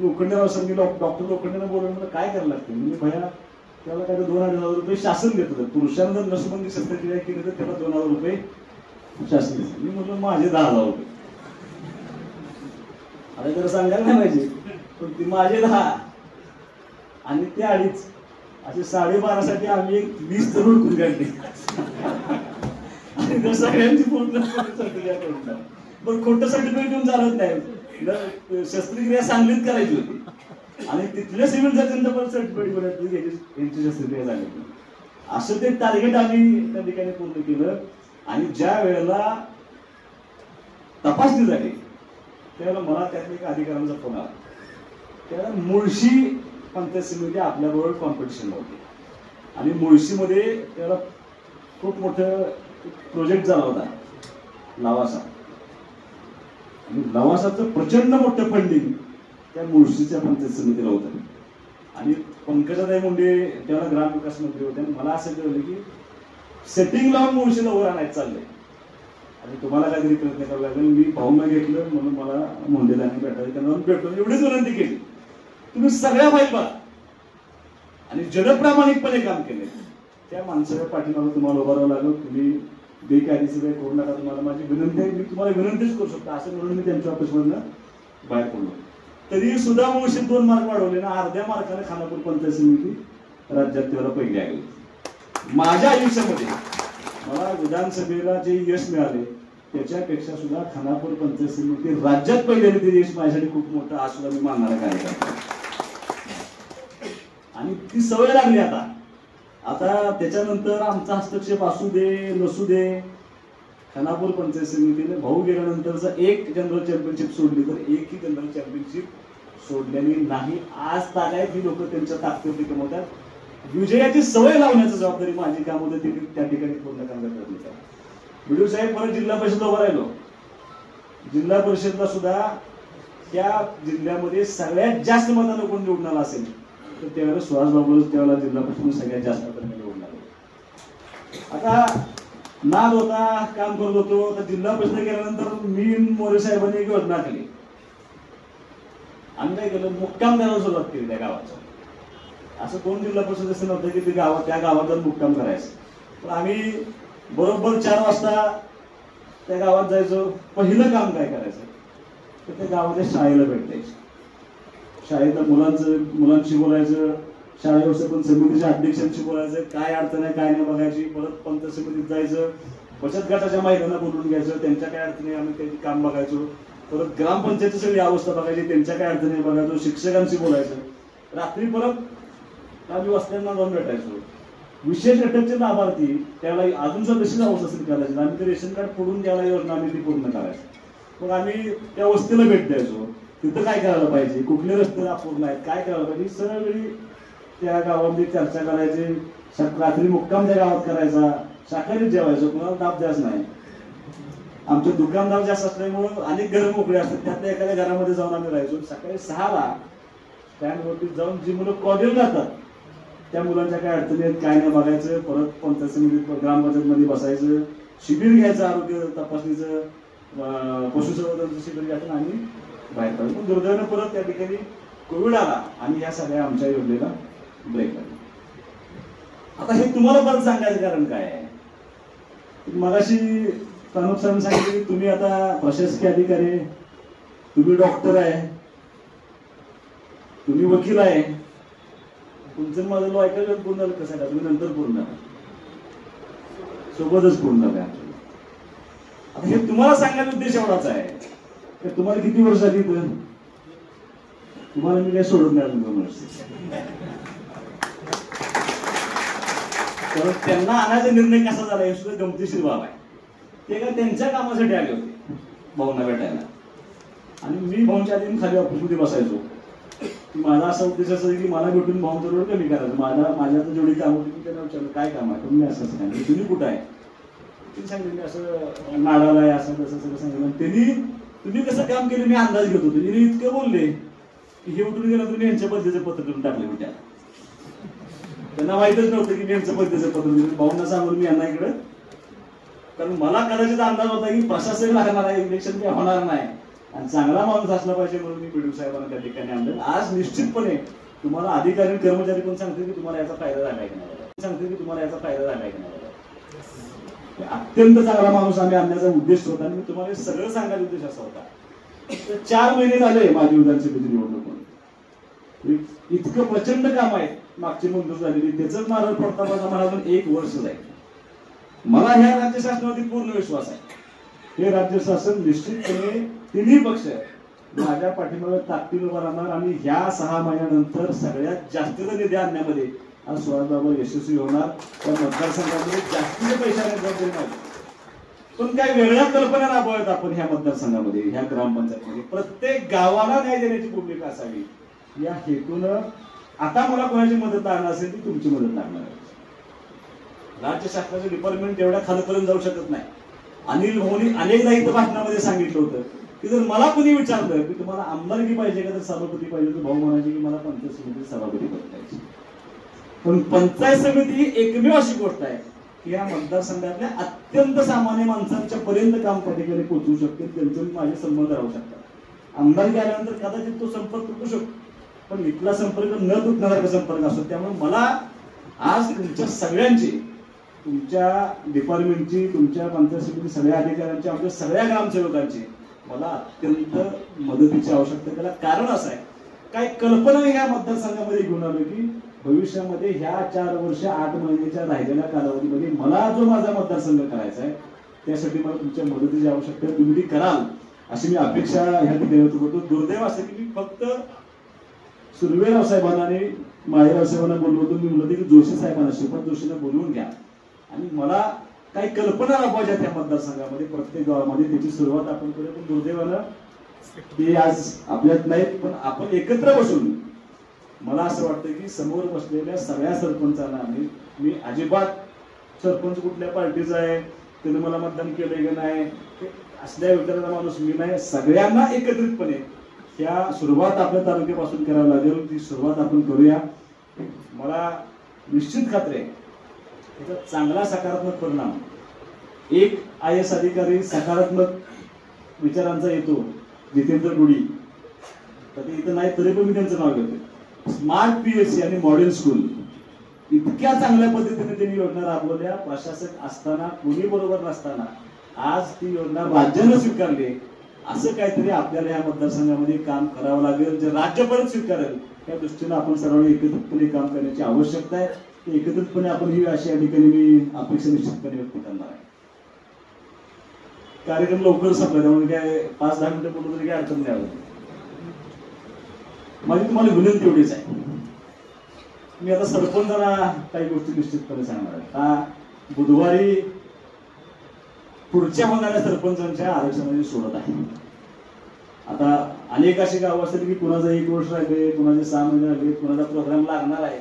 लोखंडेराव संधी डॉक्टर लोखंडेनं बोलून मला काय करायला लागतं, म्हणजे भैया त्याला काय 2,000 रुपये शासन देत होतं. पुरुषांना जर नसबंदी शस्त्रक्रिया केली तर त्याला 2,000 रुपये शासन देतं. मी म्हटलं माझे 10,000 रुपये. आता जर सांगायला नाही पाहिजे, पण ती माझे 10 आणि ते 2.5 असे 12.5 साठी आम्ही एक 20 तरुण खुद काढले. आणि सगळ्यांची पूर्ण शस्त्रक्रिया करून टाकली. पण खोटं सर्टिफिकेट देऊन चालत नाही. शस्त्रक्रिया सांगलीत करायची होती आणि तिथल्या सिव्हिल सर्जनचं पण सर्टिफिकेट बनवलं यांची शस्त्रक्रिया झाली. असं ते टार्गेट आम्ही त्या ठिकाणी पूर्ण केलं. आणि ज्या वेळेला तपासणी झाली त्यावेळेला मला त्यातल्या एक अधिकाऱ्यांचा फोन आला. त्यावेळेला मुळशी पंचायत समिती आपल्याबरोबर कॉम्पिटिशन होती आणि मुळशीमध्ये त्यावेळेला खूप मोठं प्रोजेक्ट झाला होता लवासा. आणि लवासाचं प्रचंड मोठं फंडिंग त्या मुळशीच्या पंचायत समितीला होतं. आणि पंकजाताई मुंडे त्यावेळेला ग्रामविकास मंत्री होते. आणि मला असं कळलं की सेटिंग लावून मुळशीला वर आणायचं चाललंय आणि तुम्हाला काहीतरी प्रयत्न करावा लागेल. मी भाऊंना घेतलं म्हणून मला मुंडेला भेटायला त्यांना भेटून एवढीच विनंती केली, तुम्ही सगळ्या फाईल बघा आणि जनप्रामाणिकपणे काम केले. त्या माणसाच्या पाठीमागे तुम्हाला उभं राहावं लागलं. तुम्ही बेकायदेशीर काही करू नका. तुम्हाला माझी विनंती आहे, मी तुम्हाला विनंतीच करू शकतो. असं म्हणून मी त्यांच्या ऑफिसमधनं बाहेर पडलो. तरी सुद्धा मुळशीत 2 मार्क वाढवले ना. अर्ध्या मार्काने खानापूर पंचायत समिती राज्यात त्याला पहिली आली. माझ्या आयुष्यामध्ये मला विधानसभेला जे यश मिळाले त्याच्यापेक्षा सुद्धा खानापूर पंचायत समिती राज्यात पहिल्याने ते यश माझ्यासाठी खूप मोठं आज सुद्धा मी मानणारा कार्यक्रम. आणि ती सवय लागली आता. आता त्याच्यानंतर आमचा हस्तक्षेप असू दे नसू दे, खानापूर पंचायत समितीने भाऊ गेल्यानंतरचा एक जनरल चॅम्पियनशिप सोडली तर एकही जनरल चॅम्पियनशिप सोडलेली नाही. आज तागायत ही लोक त्यांच्या ताकदीवरती कमवतात. विजयाची सवय लावण्याची जबाबदारी माझी काम होते ती त्या ठिकाणी पूर्ण करण्यात येतात. व्हिडिओ साहेब परत जिल्हा परिषद उभा राहिलो. जिल्हा परिषदला सुद्धा त्या जिल्ह्यामध्ये सगळ्यात जास्त मतांना कोण निवडून आला असेल तर त्यावेळेला सुहास बाबू त्यावेळेला जिल्हा परिषद सगळ्यात जास्त मतांना निवडून आले. आता नाद होता, काम करत होतो. आता जिल्हा परिषद गेल्यानंतर मी मोरे साहेबांनी एक योजना केली. आम्ही काय केलं, मुक्काम द्यायला सुरुवात केली त्या गावाचं. असं कोण जिल्हा परिषद असं नव्हतं की ते गावात त्या गावात जाऊन मुक्काम करायचं. पण आम्ही बरोबर 4 वाजता त्या गावात जायचो. पहिलं काम काय करायचं तर त्या गावाच्या शाळेला भेट द्यायची. शाळेतल्या मुलांशी बोलायचं, शाळा व्यवस्थापन समितीच्या अध्यक्षांशी बोलायचं, काय अडचण आहे काय नाही बघायची. परत पंचायत समितीत जायचं, बचत गटाच्या महिलांना बोलून घ्यायचं, त्यांच्या काय अडचणी आम्ही त्यांची काम बघायचो. परत ग्रामपंचायतची सगळी अवस्था बघायची, त्यांच्या काय अडचणी बघायचो. शिक्षकांशी बोलायचं. रात्री परत आम्ही वस्त्यांना जाऊन भेटायचो. विशेष घटकचे लाभार्थी त्याला अजून सुद्धा तशीच अवस्था असेल करायची. आम्ही ते रेशन कार्ड फोडून द्यायला योजना आम्ही ती पूर्ण करायचो. मग आम्ही त्या वस्तीला भेट द्यायचो. तिथं काय करायला पाहिजे, कुठले रस्ते अपूर्ण आहेत, काय करायला पाहिजे, सगळी त्या गावामध्ये चर्चा करायची. रात्री मुक्काम त्या गावात करायचा. शाकाहारीच जेवायचो, कुणाला ताप द्यायचा नाही. आमचे दुकानदार जास्त असल्यामुळं अनेक घरं मोकळे असतात, त्यातल्या एखाद्या घरामध्ये जाऊन आम्ही राहायचो. सकाळी 6ला स्टँडवरती जाऊन जी मुलं कॉलेज जातात त्या मुलांच्या काय अडचणी आहेत काय नाही बघायचं. परत पंचायत समितीत ग्रामपंचायतमध्ये बसायचं, शिबिर घ्यायचं, आरोग्य तपासणीचं, पशुसंवर्धनाचं शिबिर घ्यायचं आणि बाहेर पडायचं. पण दुर्दैवाने परत त्या ठिकाणी कोविड आला आणि या सगळ्या आमच्या योजनेला ब्रेक आला. आता हे तुम्हाला परत सांगायचं कारण काय आहे, मगाशी प्रमुख सरांनी सांगितलं की तुम्ही आता प्रशासकीय अधिकारी, तुम्ही डॉक्टर आहे, तुम्ही वकील आहे, तुमचं माझं लॉ ऐकायला पूर्ण झालं कसं आहे, तुम्ही नंतर पूर्ण झाला सोबतच पूर्ण झालं. आता हे तुम्हाला सांगायचा उद्देश एवढाच आहे की तुम्हाला किती वर्ष झाली तर तुम्हाला मी काय सोडून द्यायला 2 वर्ष. तर त्यांना आणायचा निर्णय कसा झाला हे सुद्धा गमतीशीर बाब आहे. ते काय त्यांच्या कामासाठी आले होते भाऊंना भेटायला आणि मी भाऊंच्या आधी खाली ऑफिसमध्ये बसायचो. माझा असा उद्देश असा की मला भेटून भाऊंचा रोड कमी करायचं. माझ्यात जेवढी काम होती मी त्यांना विचारलं काय काम आहे, तुम्ही असं सांगितलं, तुम्ही कुठं आहे, गोष्टी सांगितलं, मी असं नाडाला आहे असं तसं सगळं सांगितलं. त्यांनी तुम्ही कसं काम केलं मी अंदाज घेत होतो. त्यांनी इतकं बोलले की हे उठून गेलं तुम्ही यांच्या पद्धतीचं पत्र करून टाकले होत्या. त्यांना माहितच नव्हतं की मी यांचं पद्धतीचं पत्र दिलं. भाऊंना सांगून मी यांना इकडं, कारण मला कदाचित अंदाज होता की प्रशासक लागणार आहे, इलेक्शन काही होणार नाही आणि चांगला माणूस असला पाहिजे म्हणून मी बीडीओ साहेबांना त्या ठिकाणी आणलं. आज निश्चितपणे तुम्हाला अधिकारी कर्मचारी पण सांगतील की तुम्हाला याचा फायदा झाला की नाही, सांगतील की तुम्हाला याचा फायदा झाला की नाही. अत्यंत चांगला माणूस आम्ही आणण्याचा उद्देश होता आणि मी तुम्हाला सगळं सांगायचा उद्देश असा होता. 4 महिने झाले माझी विधानसभेची निवडणूक म्हणून, इतकं प्रचंड काम आहे मागची मंजूर झालेली, त्याच नारळ पडता मला अजून 1 वर्ष जाईल. मला ह्या राज्य शासनावरती पूर्ण विश्वास आहे. हे राज्य शासन निश्चितपणे तिन्ही पक्ष माझ्या पाठीमागे ताकदीने उभा राहणार आणि ह्या 6 महिन्यानंतर सगळ्यात जास्तीचा निधी आणण्यामध्ये आज सुहासबाबा यशस्वी होणार. त्या मतदारसंघामध्ये जास्तीचे पैसे आणण्यासाठी नाही, पण काही वेगळ्या कल्पना राबवत आपण ह्या मतदारसंघामध्ये, ह्या ग्रामपंचायतमध्ये प्रत्येक गावाला न्याय देण्याची भूमिका असावी या हेतूनं. आता मला कोणाची मदत लागणार असेल ती तुमची मदत लागणार आहे. राज्य शासनाचे डिपार्टमेंट एवढ्या खालपर्यंत जाऊ शकत नाही. अनिल भाऊनी अनेकदा इथं भाषणामध्ये सांगितलं होतं की जर मला कोणी विचारलं की तुम्हाला आमदारकी पाहिजे का तर सभापती पाहिजे, तर भाऊ म्हणायचे की मला पंचायत समिती सभापती पद पाहिजे. पण पंचायत समिती ही एकमेव अशी गोष्ट आहे की या मतदारसंघातल्या अत्यंत सामान्य माणसांच्या पर्यंत काम त्या ठिकाणी पोहोचवू शकते, त्यांचे माझे संबंध राहू शकतात. आमदारकी आल्यानंतर कदाचित तो संपर्क तुटू शकतो, पण इथला संपर्क न तुटणारा संपर्क असतो. त्यामुळे मला आज तुमच्या सगळ्यांची, तुमच्या डिपार्टमेंटची, तुमच्या पंचायत समिती सगळ्या अधिकाऱ्यांची, आमच्या सगळ्या ग्रामसेवकांची मला अत्यंत मदतीची आवश्यकता. त्याला कारण असं आहे, काही कल्पना या मतदारसंघामध्ये घेऊन आलो की भविष्यामध्ये ह्या 4 वर्ष 8 महिन्याच्या राहिलेल्या कालावधीमध्ये मला जो माझा मतदारसंघ करायचा आहे त्यासाठी मला तुमच्या मदतीची आवश्यकता आहे. तुम्ही ती कराल अशी मी अपेक्षा ह्या ठिकाणी करतो. दुर्दैव असं की मी फक्त सुर्वेराव साहेबांना आणि माळेराव साहेबांना बोलवतो. मी म्हणतो की जोशी साहेबांना, श्रीपाद जोशींना बोलवून घ्या आणि मला काही कल्पना राबवायच्या त्या मतदारसंघामध्ये प्रत्येक गावामध्ये, त्याची सुरुवात आपण करूया. पण दुर्दैवानं ते आज आपल्यात नाहीत, पण आपण एकत्र बसून मला असं वाटतं की समोर बसलेल्या सगळ्या सरपंचांना मी अजिबात सरपंच कुठल्या पार्टीचा आहे, त्याने मला मतदान केलंय का नाही असल्या विचाराचा माणूस मी नाही. सगळ्यांना एकत्रितपणे ह्या सुरुवात आपल्या तालुक्यापासून करावी लागेल, ती सुरुवात आपण करूया. मला निश्चित खात्री आहे त्याचा चांगला सकारात्मक परिणाम एक IAS अधिकारी सकारात्मक विचारांचा येतो, जितेंद्र गुडी, तर ते इथं नाही तरी पण मी त्यांचं नाव घेतो. स्मार्ट PSC आणि मॉडेल स्कूल इतक्या चांगल्या पद्धतीने त्यांनी योजना राबवल्या. प्रशासक असताना, कोणी बरोबर नसताना आज ती योजना राज्यानं स्वीकारली. असं काहीतरी आपल्याला या मतदारसंघामध्ये काम करावं लागेल, जे राज्य परत स्वीकारेल त्या दृष्टीने आपण सर्वांनी एकत्रितपणे काम करण्याची आवश्यकता आहे. एकत्रितपणे आपण ही अशी या ठिकाणी मी अपेक्षा निश्चितपणे व्यक्त करणार आहे. कार्यक्रम लवकर संपला त्यामुळे काय 5-10 मिनिटं बोलून तरी काय अडचण नाही. माझी तुम्हाला विनंती एवढीच आहे, मी आता सरपंचांना काही गोष्टी निश्चितपणे सांगणार आहे. आता बुधवारी पुढच्या होणाऱ्या सरपंचांच्या आरक्षणाची सोडत आहे. आता अनेक अशी गावं असतील की कुणाचं 1 वर्ष राहिले, कुणाचे 6 महिने राहिले, कुणाचा प्रोग्राम लागणार आहे,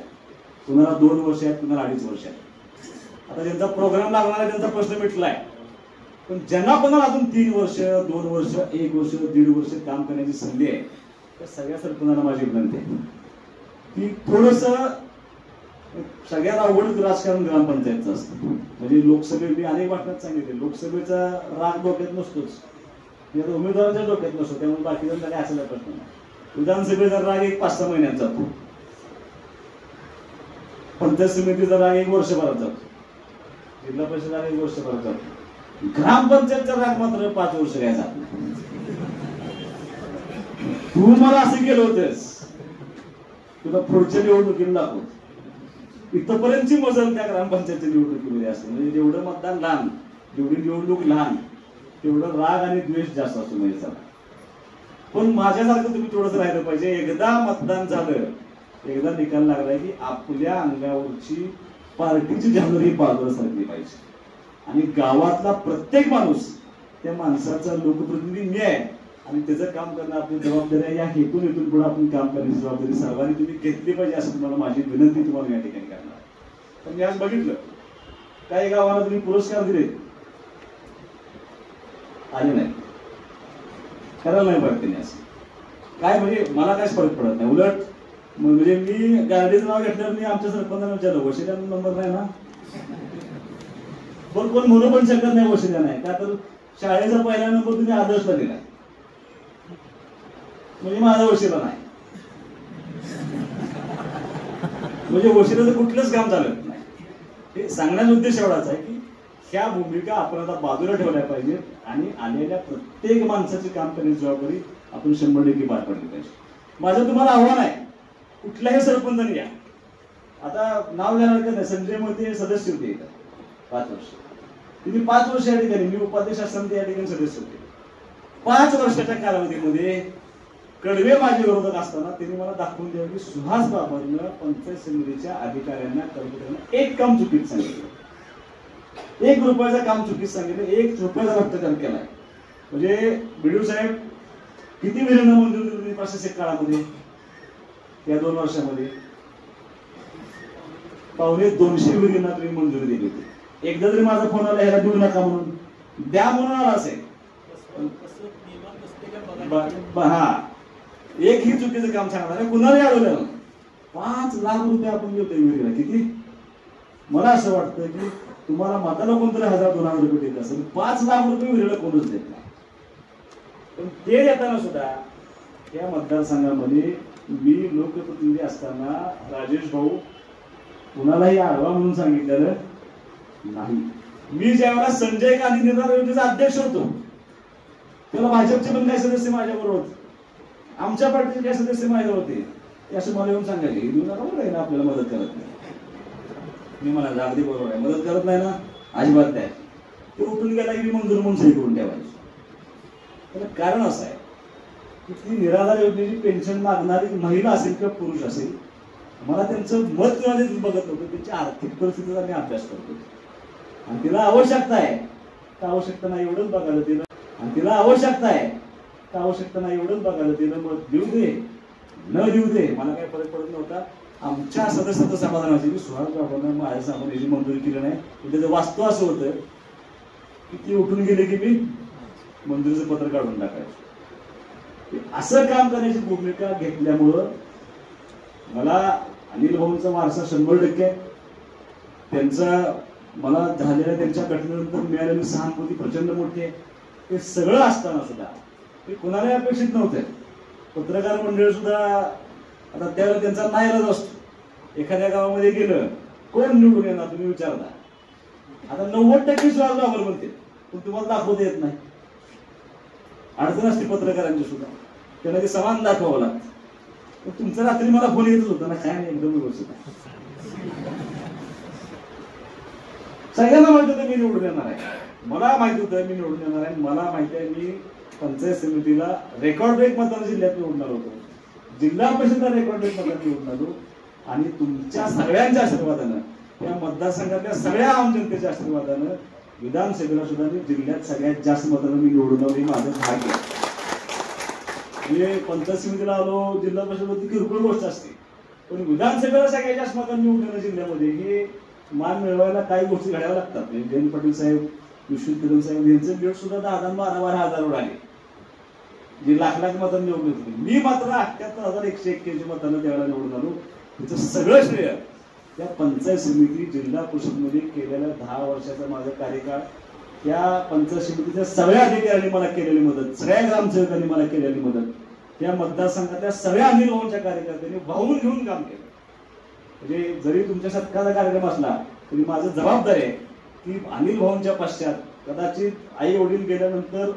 कुणाला 2 वर्ष आहेत, कुणाला 2.5 वर्ष आहेत. आता ज्यांचा प्रोग्राम लागणार आहे त्यांचा प्रश्न मिटलाय, पण ज्यांना कोणाला अजून 3 वर्ष, 2 वर्ष, 1 वर्ष, 1.5 वर्ष काम करण्याची संधी आहे त्या सगळ्या सरपंचांना माझी विनंती आहे की थोडस सगळ्यात अवघड राजकारण ग्रामपंचायतचं असतं. म्हणजे लोकसभेत मी अनेक वाटण्यात सांगितले, लोकसभेचा राग डोक्यात नसतोच, उमेदवारांच्या डोक्यात नसतो, त्यामुळे बाकीच्यांचा काही असायला प्रश्न नाही. विधानसभेचा राग 5-6 महिन्यात जातो, पंचायत समितीचा राग 1 वर्षभरात जातो, जिल्हा परिषद राग 1 वर्षभरात जातो, ग्रामपंचायतचा राग मात्र 5 वर्ष काय जात नाही. तू मला असं केलं होतंस, तुला पुढच्या निवडणुकीला दाखव. इथपर्यंतची मजल त्या ग्रामपंचायतच्या निवडणुकीमध्ये असते. म्हणजे जेवढं मतदान लहान, जेवढी निवडणूक लहान, तेवढं राग आणि द्वेष जास्त असतो म्हणजे. पण माझ्यासारखं तुम्ही थोडंसं राहिलं पाहिजे. एकदा मतदान झालं, एकदा निकाल लागलाय की आपल्या अंगावरची पार्टीची झेंडा पाळवर सरकली पाहिजे आणि गावातला प्रत्येक माणूस त्या माणसाचा लोकप्रतिनिधी मी आहे आणि त्याचं काम करणं आपली जबाबदारी आहे. या हेतून इथून पुढे आपण काम करण्याची जबाबदारी सर्वांनी तुम्ही घेतली पाहिजे असं तुम्हाला माझी विनंती तुम्हाला या ठिकाणी करणार. पण मी आज बघितलं काही गावांना तुम्ही पुरस्कार दिले, आले नाही, करायला नाही पाहिजे त्यांनी असं काय. म्हणजे मला काहीच फरक पडत नाही. उलट म्हणजे मी गाडीचं नाव घेतल्यावर मी आमच्या सरपंचांना विचारलं वशिल्याचा नंबर नाही ना, पण कोण म्हणू पण शकत नाही वशिल्या नाही का, तर शाळेचा पहिला नंबर तुम्ही आदर्शला दिला म्हणजे माझा वशिला नाही, म्हणजे वशिल्याचं कुठलंच काम चालत नाही. हे सांगण्याचा उद्देश एवढाच आहे की ह्या भूमिका आपण आता बाजूला ठेवल्या पाहिजेत आणि आलेल्या प्रत्येक माणसाचे काम करण्याची जबाबदारी आपण 100% पार पाडली पाहिजे. माझं तुम्हाला आव्हान आहे, कुठल्याही सरपंचाने या. आता नाव घेणार का नाही, संजय मोहिते सदस्य होते इथं 5 वर्ष, तुम्ही 5 वर्ष या ठिकाणी, मी उपाध्यक्ष असताना या ठिकाणी सदस्य होते. 5 वर्षाच्या कालावधीमध्ये कडवे माझे विरोधक असताना त्यांनी मला दाखवून द्यावं की सुहास बाबरनं पंचायत समितीच्या अधिकाऱ्यांना कर्मचाऱ्यांना एक काम चुकीत सांगितलं, 1 रुपयाचं काम चुकीत सांगितलं, 1 रुपयाचा भ्रष्टाचार केलाय. म्हणजे बीडीओ साहेब किती विलीनं मंजूर दिली प्रशासक काळामध्ये, या 2 वर्षामध्ये 250 विलींना तुम्ही मंजुरी दिली होती. एकदा तरी माझा फोन आला ह्याला देऊ नका म्हणून, द्या म्हणून आला असेल. हा, एकही चुकीचं काम सांगणार कुणालाही अडवलं. 5 लाख रुपये आपण देतोय विहिरीला. किती, मला असं वाटतं की तुम्हाला मताला कोणतरी 1000-2000 रुपये देत असेल, 5 लाख रुपये विहिरीला कोणच देत नाही. पण ते देताना सुद्धा या मतदारसंघामध्ये मी लोकप्रतिनिधी असताना राजेश भाऊ कुणालाही आडवा म्हणून सांगितलेलं नाही. मी ज्यावेळेला संजय गांधी निर्धार योजनेचा अध्यक्ष होतो त्याला भाजपचे पण काही सदस्य माझ्याबरोबर होते, आमच्या पार्टीचे काही सदस्य माझ्यावर होते. ते असं मला येऊन सांगायचे देऊ नका बरं आहे ना, आपल्याला मदत करत नाही. मी म्हणाला अगदी बरोबर आहे, मदत करत नाही ना, अजिबात नाही. ते उठून गेला की मंजूर म्हणून सही करून ठेवायची. त्याला कारण असं आहे की ती निराधार योजनेची पेन्शन मागणारी महिला असेल किंवा पुरुष असेल, मला त्यांचं मत किंवा बघत नव्हतं, त्यांची आर्थिक परिस्थितीचा मी अभ्यास करतो. आणि तिला आवश्यकता आहे तर आवश्यकता नाही एवढंच बघायला दिलं, आणि तिला आवश्यकता आहे तर आवश्यकता नाही एवढंच बघायला दिलं. मग देऊ दे न देऊ दे मला काही फरक पडत नव्हता. आमच्या सदस्याचं समाधान व्हायचं की सुहास बाबांना माझ्या सामान याची मंजुरी केली नाही. त्याचं वास्तव असं होतं की ती उठून गेले की मी मंजुरीचं पत्र काढून टाकायचं. असं काम करण्याची भूमिका घेतल्यामुळं मला अनिल भाऊंचा वारसा 100%, त्यांचा मला झालेल्या त्यांच्या घटनेनंतर मिळालेली सहानुभूती प्रचंड मोठी आहे. हे सगळं असताना सुद्धा हे कुणालाही अपेक्षित नव्हते. पत्रकार मंडळ सुद्धा आता त्यावेळेला त्यांचा नाईलाज असतो. एखाद्या गावामध्ये गेलं कोण निवडून येणार तुम्ही विचारता, आता 90% सुहास बाबर म्हणते, पण तुम्हाला दाखवता येत नाही. अडचण असते पत्रकारांची सुद्धा, त्यांना ते समान दाखवावं लागतं. पण तुमचा रात्री मला फोन येतच होता ना, काय नाही एकदम व्यवस्थित आहे. सगळ्यांना माहिती होतं मी निवडून येणार आहे, मला माहिती होतं मी निवडून येणार आहे. मला माहिती आहे मी पंचायत समितीला रेकॉर्ड ब्रेक मतदान जिल्ह्यात निवडणार होतो, जिल्हा परिषदला रेकॉर्ड ब्रेक मतदान निवडून आलो. आणि तुमच्या सगळ्यांच्या आशीर्वादानं, या मतदारसंघातल्या सगळ्या आम जनतेच्या आशीर्वादानं विधानसभेला सुद्धा मी जिल्ह्यात सगळ्यात जास्त मतांना मी निवडून आलो. हे माझं भाग्य आहे. म्हणजे पंचायत समितीला आलो, जिल्हा परिषद होती किरकोळ गोष्ट असते, पण विधानसभेला सगळ्यात जास्त मतांनी निवडून येणं जिल्ह्यामध्ये हे मान मिळवायला काही गोष्टी घडाव्या लागतात. म्हणजे जयंत पाटील साहेब, विश्वजित कदम साहेब यांचं गेट सुद्धा 10,000-12,000 हजार आले, जे लाख मतांनी निवडून होते. मी मात्र 78,181 मतांना त्यावेळेला निवडून आलो. त्याचं सगळं श्रेय त्या पंचायत समिती जिल्हा परिषदमध्ये केलेल्या 10 वर्षाचा माझा कार्यकाळ, त्या पंचायत समितीच्या सगळ्या अधिकाऱ्यांनी मला केलेली मदत, सगळ्या ग्रामसेवकांनी मला केलेली मदत, त्या मतदारसंघातल्या सगळ्या अनिल भाऊंच्या कार्यकर्त्यांनी वाहून घेऊन काम केलं. म्हणजे जरी तुमच्या सत्काराचा कार्यक्रम असला तरी माझं जबाबदारी आहे की अनिल भाऊंच्या पश्चात कदाचित आई वडील गेल्यानंतर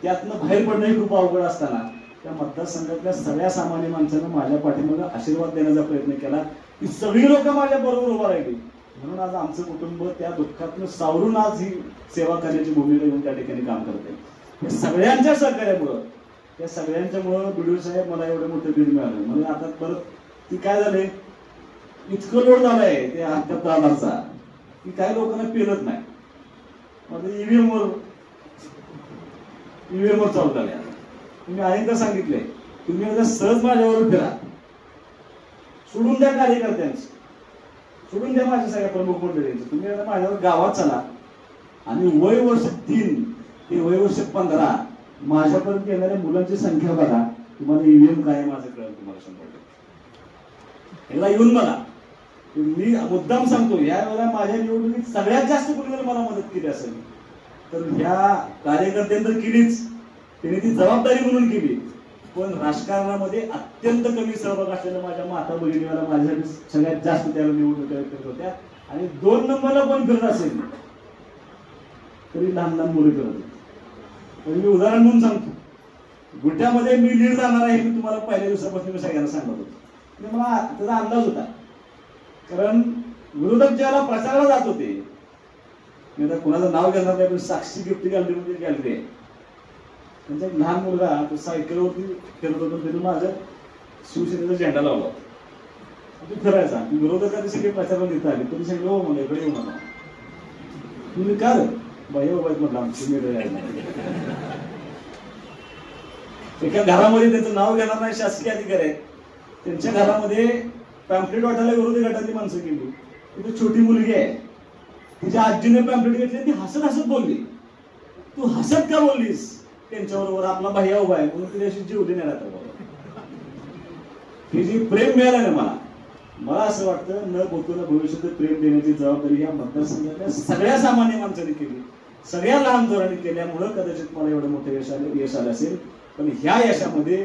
त्यातनं बाहेर पडणं खूप अवघड असताना त्या मतदारसंघातल्या सगळ्या सामान्य माणसांना माझ्या पाठीमागे आशीर्वाद देण्याचा प्रयत्न केला. ही सगळी लोक माझ्या बरोबर उभा राहिली, म्हणून आज आमचं कुटुंब त्या दुःखातून सावरून आज ही सेवा करण्याची भूमिका घेऊन त्या ठिकाणी काम करत आहे. या सगळ्यांच्या सहकार्यामुळं, त्या सगळ्यांच्यामुळं बीडीओ साहेब मला एवढं मोठं बीड मिळालं. म्हणजे आता परत ती काय झालंय, इतकं लोड झालंय त्या आधारचा की काही लोकांना पेलत नाही. म्हणजे ईव्हीएमवर चालू झाले. तुम्ही अनेकदा सांगितलंय, तुम्ही आता सहज माझ्यावर फिरा, सोडून द्या कार्यकर्त्यांचं, सोडून द्या माझ्या सगळ्या प्रमुख मंडळींचं, तुम्ही आता माझ्यावर गावात चला आणि वय वर्ष 3 ते वयोवर्ष 15 माझ्यापर्यंत येणाऱ्या मुलांची संख्या बघा, तुम्हाला ईव्हीएम काय माझं कळेल तुम्हाला 100%. एकदा येऊन बघा. मी मुद्दाम सांगतो, या वेळेला माझ्या निवडणुकीत सगळ्यात जास्त कुणीतरी मला मदत केली असेल तर ह्या कार्यकर्त्यांनी तर केलीच, त्यांनी ती जबाबदारी म्हणून केली. पण राजकारणामध्ये अत्यंत कमी सहभाग असलेल्या माझ्या माता भगिनीला माझ्यासाठी सगळ्यात जास्त त्यावेळी निवडणुका करत होत्या. आणि 2 नंबरला पण फिरत असेल तरी लहान लहान मुलं करत होते. मी उदाहरण म्हणून सांगतो, गुट्यामध्ये मी लीड जाणार आहे, मी तुम्हाला पहिल्या दिवसापासून मी सगळ्यांना सांगत होतो. मला त्याचा अंदाज होता, कारण विरोधक ज्याला प्रचाराला जात होते, मी आता कुणाचं नाव घेणार नाही, पण साक्षी गिफ्ट गॅलरी म्हणजे गॅलरी आहे, त्यांचा एक लहान मुलगा तो सायकलवरती फिरत होता, त्याने माझं शिवसेनेचा झेंडा लावला, तो फिरायचा. विरोधकांनी सगळे प्रचाराला देता आले, तुम्ही सांगितलं हो मला इकडे येऊ नका. तुम्ही का बाई म्हटलं आमची एका घरामध्ये त्यांचं नाव घेणार नाही, शासकीय अधिकारी आहेत, त्यांच्या घरामध्ये पॅम्पलेट वाटायला विरोधी गटातली माणसं गेली. तिथे छोटी मुलगी आहे, तिच्या आजीने पॅम्पलेट घेतली, ती हसत हसत बोलली, तू हसत का बोललीस त्यांच्याबरोबर, आपला भैया उभा आहे म्हणून तिने अशी जीवली नाही राहत. हे जी प्रेम मिळालं ना मला असं वाटतं, न बोलतो भविष्यात प्रेम देण्याची जबाबदारी या मतदारसंघातल्या सगळ्या सामान्य माणसांनी केली, सगळ्या लहान तरुणांनी केल्यामुळं कदाचित मला एवढं मोठं यश आलं असेल. पण ह्या यशामध्ये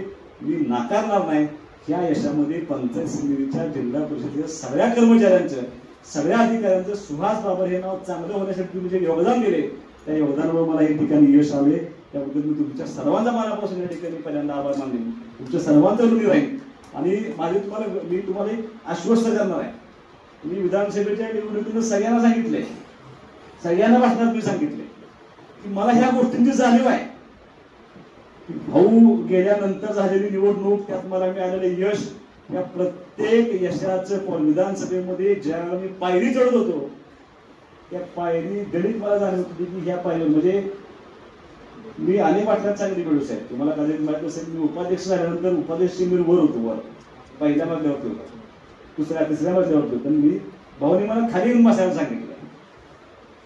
मी नाकारणार नाही, ह्या यशामध्ये पंचायत समितीच्या, जिल्हा परिषदेच्या सगळ्या कर्मचाऱ्यांचं, सगळ्या अधिकाऱ्यांचं, सुहास बाबर हे नाव चांगलं होण्यासाठी तुम्ही जे योगदान दिले त्या योगदानामुळे मला या ठिकाणी यश आले. त्याबद्दल मी तुमच्या सर्वांचा मनापासून या ठिकाणी पहिल्यांदा आभार मानले. तुमच्या सर्वांचं ऋणी राहील. आणि मी तुम्हाला एक आश्वस्त करणार आहे, मी विधानसभेच्या निवडणुकीनं सगळ्यांना सांगितलंय, सगळ्यांना भाषणात मी सांगितले की मला ह्या गोष्टींची जाणीव आहे. भाऊ गेल्यानंतर झालेली निवडणूक, त्यात मला मिळालेले यश, या प्रत्येक यशाचं विधानसभेमध्ये ज्यावेळेला मी पायरी चढत होतो त्या पायरी गणित मला जाणीव होती की ह्या पायरी म्हणजे मी अनेक वाटण्यात चांगली मिळू साहेब, तुम्हाला कदाचित माहित असेल, मी उपाध्यक्ष झाल्यानंतर उपाध्यक्ष मी वर होतो, वर पहिल्या मजल्यावरती होतो, दुसऱ्या तिसऱ्या मजल्यावरती होतो. मी भाऊनी मला खाली येऊन बसायला सांगितलं,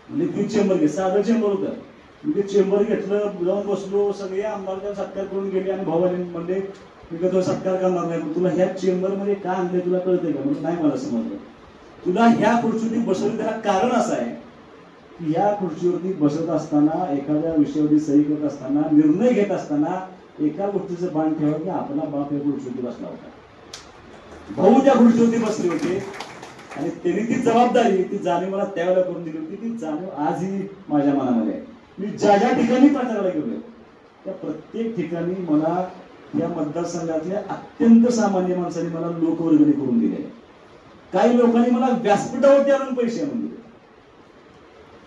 म्हणजे 3 चेंबर घे, साधं चेंबर होतं. मी ते चेंबर घेतलं, जाऊन बसलो, सगळे आमदार सत्कार करून गेले आणि भावाने म्हणले मी का तुला सत्कार करणार नाही, तुला ह्या चेंबरमध्ये का आणले तुला कळतंय का? म्हणजे नाही मला समजलं. तुला ह्या खुर्चीवरती बसवलं त्याला कारण असं आहे की ह्या खुर्चीवरती बसत असताना, एखाद्या विषयावरती सही करत असताना, निर्णय घेत असताना एका गोष्टीचं भान ठेवा की आपला बाप या खुर्चीवरती बसला होता, भाऊ त्या खुर्चीवरती बसले होते आणि त्यांनी ती जबाबदारी, ती जाणीव मला त्यावेळेला करून दिली होती. ती जाणीव आजही माझ्या मनामध्ये आहे. मी ज्या ज्या ठिकाणी प्रचाराला गेलो त्या प्रत्येक ठिकाणी मला या मतदारसंघातल्या अत्यंत सामान्य माणसांनी मला लोकवर्गणी करून दिले. काही लोकांनी मला व्यासपीठावरती आणून पैसे आणून दिले.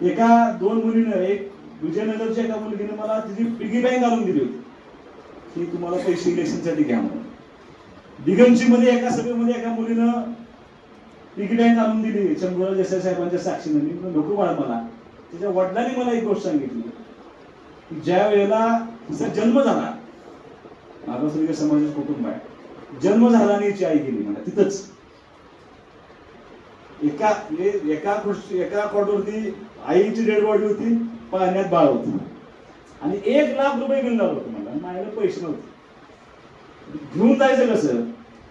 एका 2 मुलीनं, एक विजयनगरच्या एका मुलगीने मला तिची पिगी बँक आणून दिली होती की तुम्हाला पैसे इलेक्शनसाठी घ्या म्हणून. दिगंची मध्ये एका सभेमध्ये एका मुलीनं पिगी बँक आणून दिली शंभूराज देसाई साहेबांच्या साक्षीने. मी नको बाळा, मला तिच्या वडिलांनी मला एक गोष्ट सांगितली की ज्या वेळेला तिचा जन्म झाला, मागासवर्गीय समाजाचं कुटुंब आहे, जन्म झाला आणि हिची आई गेली म्हणा तिथंच एका कॉटवरती आईची डेड बॉडी होती, पाण्यात बाळ होती आणि 1 लाख रुपये बिल लावलं होतं मला. माझ्याकडे पैसे नव्हते, घेऊन जायचं कसं?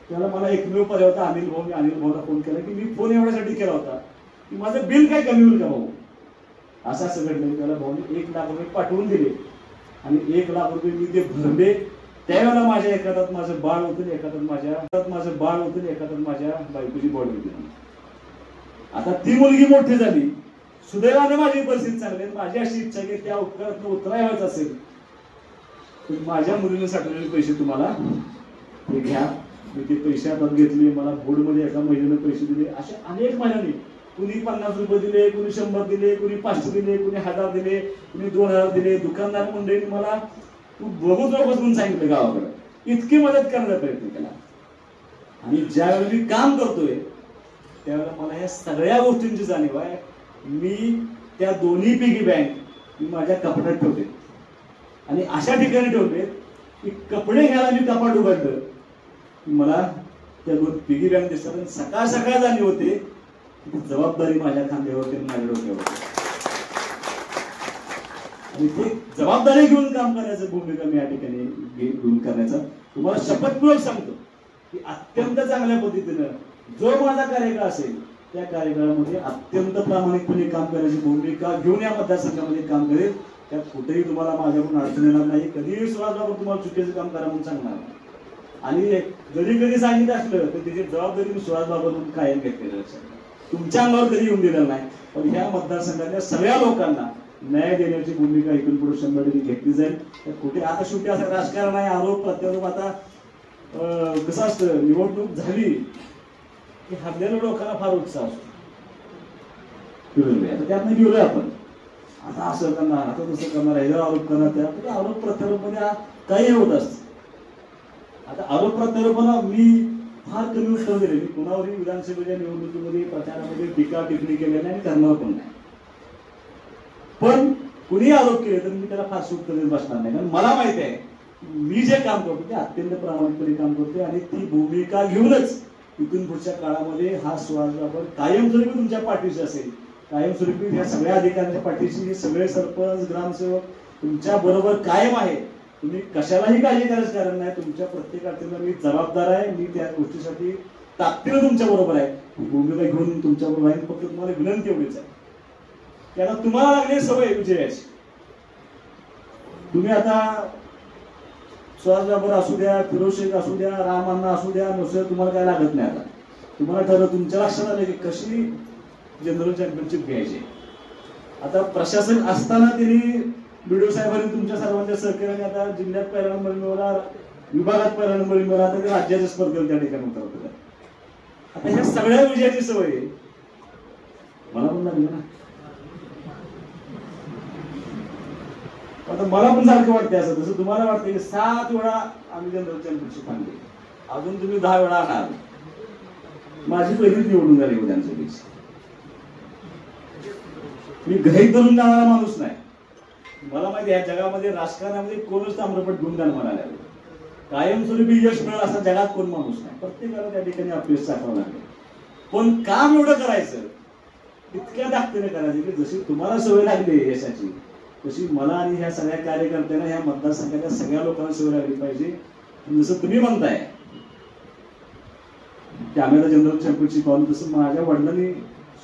त्याला मला एकमेव पर्याय होता अनिल भाऊ. मी अनिल भाऊला फोन केला की मी फोन एवढ्यासाठी केला होता की माझं बिल काय कमी होईल का भाऊ, असं घडलं. त्याला भाऊने 1 लाख रुपये पाठवून दिले आणि 1 लाख रुपये मी ते भरले. त्यावेळेला माझ्या एका हातात माझं बाळ होतं, एका हातात माझ्या बायकोची बॉडी होती. आता ती मुलगी मोठी झाली, सुदैवाने माझी परिस्थिती चांगली आहे. माझी अशी इच्छा की त्या उपकारातून उतराय व्हायचं असेल तर माझ्या मुलीने साठवलेले पैसे तुम्हाला हे घ्या. मी ते पैसे हातात घेतले. मला बोर्डमध्ये एका महिन्याने पैसे दिले. असे अनेक महिन्यांनी कुणी 50 रुपये दिले, कुणी 100 दिले, कुणी 500 दिले, कुणी 1000 दिले, कुणी 2000 दिले. दुकानदार मंडळीने मला तू बघूच नकोस म्हणून सांगितलं गावाकडे, इतकी मदत करण्याचा प्रयत्न केला. आणि ज्यावेळी मी काम करतोय त्यावेळेला मला ह्या सगळ्या गोष्टींची जाणीव आहे. मी त्या दोन्ही पिगी बँक मी माझ्या कपड्यात ठेवते आणि अशा ठिकाणी ठेवते की कपडे घ्यायला मी कपाट उघडलं की मला त्या 2 पिगी बँक दिसतात. सकाळ सकाळ जाणीव होते की जबाबदारी माझ्या खांद्यावरती, माझ्या डोक्यावरती. आणि ते जबाबदारी घेऊन काम करायचं भूमिका मी या ठिकाणी घेऊन करण्याचा तुम्हाला शपथपूर्वक सांगतो की अत्यंत चांगल्या पद्धतीनं जो माझा कार्यकाळ असेल त्या कार्यकाळामध्ये अत्यंत प्रामाणिकपणे काम करायची भूमिका घेऊन या मतदारसंघामध्ये काम करेल. त्यात कुठेही तुम्हाला माझ्याकडून अडचण येणार नाही. कधीही सुरुवात तुम्हाला चुकीचं काम करा म्हणून सांगणार नाही. आणि जरी कधी सांगितलं असलं तर त्याची जबाबदारी मी सुहास बाबतून कायम घेतलेलं तुमच्या अंगावर कधी येऊन दिलेलं नाही. पण ह्या मतदारसंघातल्या सगळ्या लोकांना न्याय देण्याची भूमिका इथून पुढे 100% घेतली जाईल. कुठे आता शेवटी असं राजकारण आहे, आरोप प्रत्यारोप. आता कसं असतं, निवडणूक झाली की हरलेल्या लोकांना फार उत्साह असतो. आता त्यातनं गेलोय आपण, आता असं करणार, आता तसं करणार, ह्याच्यावर आरोप करणार, त्या आरोप प्रत्यारोप मध्ये काही होत असत. आता आरोप प्रत्यारोपाला मी फार कमी उत्तर दिले. मी कुणावरही विधानसभेच्या निवडणुकीमध्ये प्रचारामध्ये टीका टिप्पणी केली नाही आणि करणार पण नाही. पण कुणी आरोप केले तर मी त्याला फारसे उत्तर देत बसणार नाही. कारण मला माहिती आहे मी जे काम करतो ते अत्यंत प्रामाणिकपणे काम करते आणि ती भूमिका घेऊनच इथून पुढच्या काळामध्ये हा सुहास बाबर कायमस्वरूपी तुमच्या पाठीशी असेल. कायमस्वरूपी या सगळ्या अधिकाऱ्यांच्या पाठीशी सगळे सरपंच ग्रामसेवक तुमच्या बरोबर कायम आहे. तुम्ही कशालाही काळजी करायचं कारण नाही. तुमच्या प्रत्येक अडचणीला मी जबाबदार आहे. मी त्या गोष्टीसाठी ताकदीनं तुमच्या बरोबर आहे. भूमिका घेऊन तुमच्या बरोबर आहे. फक्त तुम्हाला विनंती एवढीच आहे की आता तुम्हाला लागली सवय विजयाची. तुम्ही आता सुहास बाबर असू द्या, फिरोज शेख असू द्या, राम अण्णा असू द्या, नुसतं तुम्हाला काय लागत नाही. आता तुम्हाला ठरलं, तुमच्या लक्षात आलं की कशी जनरल चॅम्पियनशिप घ्यायची. आता प्रशासन असताना त्यांनी बीडीओ साहेबांनी तुमच्या सर्वांच्या सहकार्याने आता जिल्ह्यात पहिला नंबर मिळवला, विभागात पहिला नंबर मिळवला, आता ते राज्याच्या स्पर्धेला त्या ठिकाणी उतरवतात. आता ह्या सगळ्या विजयाची सवय मला पण लागली ना. आता मला पण सारखं वाटतंय असं, जसं तुम्हाला वाटतंय की 7 वेळा आम्ही जनरल चॅम्पियनशिप आणली, अजून तुम्ही 10 वेळा आणाल. माझी पहिलीच निवडून झाली विधानसभेची. मी घाईत धरून जाणारा माणूस नाही. मला माहिती या जगामध्ये राजकारणामध्ये कोणच ताम्रपट घेऊन जाणं म्हणाले कायमस्वरूपी यश मिळेल असा जगात कोण माणूस नाही. प्रत्येकाला त्या ठिकाणी अपयश साठावं लागेल. पण काम एवढं करायचं, इतक्या ताकदीने करायचं की जशी तुम्हाला सवय लागली यशाची तशी मला आणि ह्या सगळ्या कार्यकर्त्यांना, ह्या मतदारसंघाच्या सगळ्या लोकांना सवय लागली पाहिजे. जसं तुम्ही म्हणताय की आम्ही आता जनरल चॅम्पियनशिप पाहून, तसं माझ्या वडिलांनी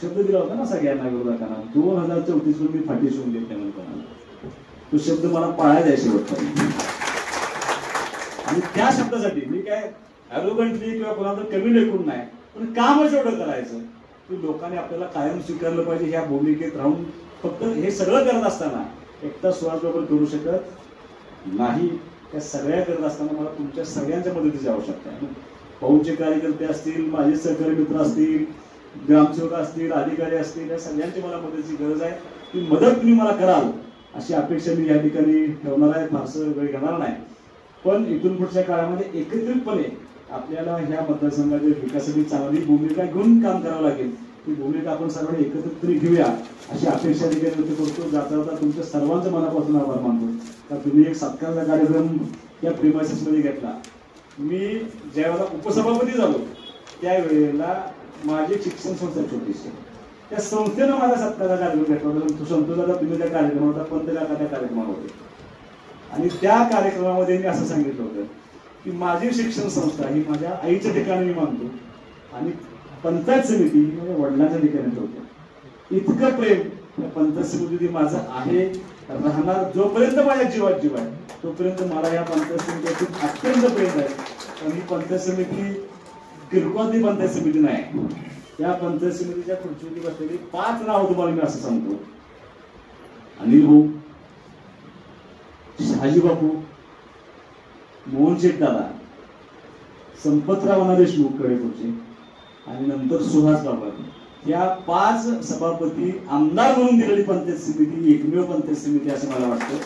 शब्द दिला होता ना सगळ्यांना विरोधकांना, 2034 मी फाटी शिवून देत नाही म्हणून. तो शब्द मला पाळायचा आहे शेवटपर्यंत. आणि त्या शब्दासाठी मी काय ॲरोगंटली किंवा कोणाला कमी लेखून नाही, पण कामच एवढं करायचं की लोकांनी आपल्याला कायम स्वीकारलं पाहिजे. ह्या भूमिकेत राहून फक्त हे सगळं करत असताना एकटा सुहास बाबर करू शकत नाही. त्या सगळ्या करत असताना मला तुमच्या सगळ्यांच्या मदतीची आवश्यकता आहे. पौचे कार्यकर्ते असतील, माझे सहकारी मित्र असतील, ग्रामसेवक असतील, अधिकारी असतील, या सगळ्यांची मला मदतीची गरज आहे. ती मदत तुम्ही मला कराल अशी अपेक्षा मी या ठिकाणी ठेवणार आहे. फारसं वेळ घेणार नाही. पण इथून पुढच्या काळामध्ये एकत्रितपणे आपल्याला ह्या मतदारसंघाच्या विकासाची चांगली भूमिका घेऊन काम करावं लागेल. ती भूमिका आपण सर्वांनी एकत्रितपणे घेऊया अशी अपेक्षा देखील व्यक्त करतो. जाता जाता तुमच्या सर्वांचं मनापासून आभार मानतो का तुम्ही एक सत्कारचा कार्यक्रम या प्रिमायसेसमध्ये घेतला. मी ज्यावेळेला उपसभापती झालो त्यावेळेला माझी शिक्षण संस्था छोटीशी, त्या संस्थेनं माझा सत्कारचा कार्यक्रम घेतला. संतोषाचा तुम्ही त्या कार्यक्रमात होता, पंतप्रधान त्या कार्यक्रमात होते. आणि त्या कार्यक्रमामध्ये मी असं सांगितलं होतं की माझी शिक्षण संस्था ही माझ्या आईच्या ठिकाणी मी मानतो आणि पंचायत समिती ही माझ्या वडिलांच्या ठिकाणी ठेवतो. इतकं प्रेम त्या पंचायत समिती माझं आहे, राहणार. जोपर्यंत माझ्या जीवात जीव आहे तोपर्यंत मला या पंचायत समितीची अत्यंत प्रेम आहे. कारण ही पंचायत समिती किरकोळची पंचायत समिती नाही. त्या पंचायत समितीच्या खुर्चीवरती बसलेली 5 नाव तुम्हाला मी असं सांगतो: अनिल भाऊ, शहाजी बापू, मोहन शेठ दादा, संपतराव देशमुख कडेपूरचे आणि नंतर सुहास बाबर. या 5 सभापती आमदार म्हणून दिलेली पंचायत समिती एकमेव पंचायत समिती असं मला वाटतं.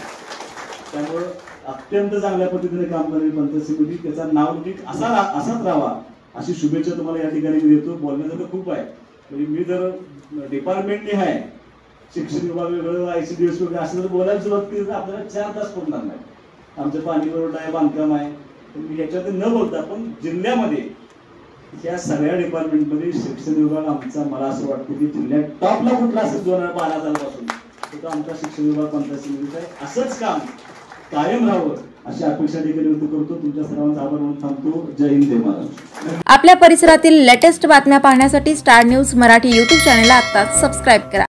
त्यामुळे अत्यंत चांगल्या पद्धतीने काम करणारी पंचायत समिती, त्याचा नावलौकिक असाच राहावा अशी शुभेच्छा तुम्हाला या ठिकाणी मी देतो. बोलण्याचं खूप आहे. म्हणजे मी जर डिपार्टमेंटने आहे, शिक्षण विभाग वेगळं, ICDS वेगळं असं जर बोलायला सुरुवात केली तर आपल्याला 4 तास पुरणार नाही. आमचं पाणी पुरवठा आहे, बांधकाम आहे. मी याच्यात न बोलता पण जिल्ह्यामध्ये या सगळ्या डिपार्टमेंटमध्ये शिक्षण विभाग आमचा, मला असं वाटतं की जिल्ह्यात टॉपला कुठला असेल 2012 सालापासून तो आमचा शिक्षण विभाग पंचायत समितीचा आहे. असंच काम कायम राहावं अशी अपेक्षा देखील व्यक्त करतो. तुमच्या सर्वांचा आभार मानून थांबतो. जय हिंद, जय महाराष्ट्र. आपल्या परिसरातील लेटेस्ट बातम्या पाहण्यासाठी स्टार न्यूज मराठी यूट्यूब चॅनलला आत्ताच सबस्क्राईब करा.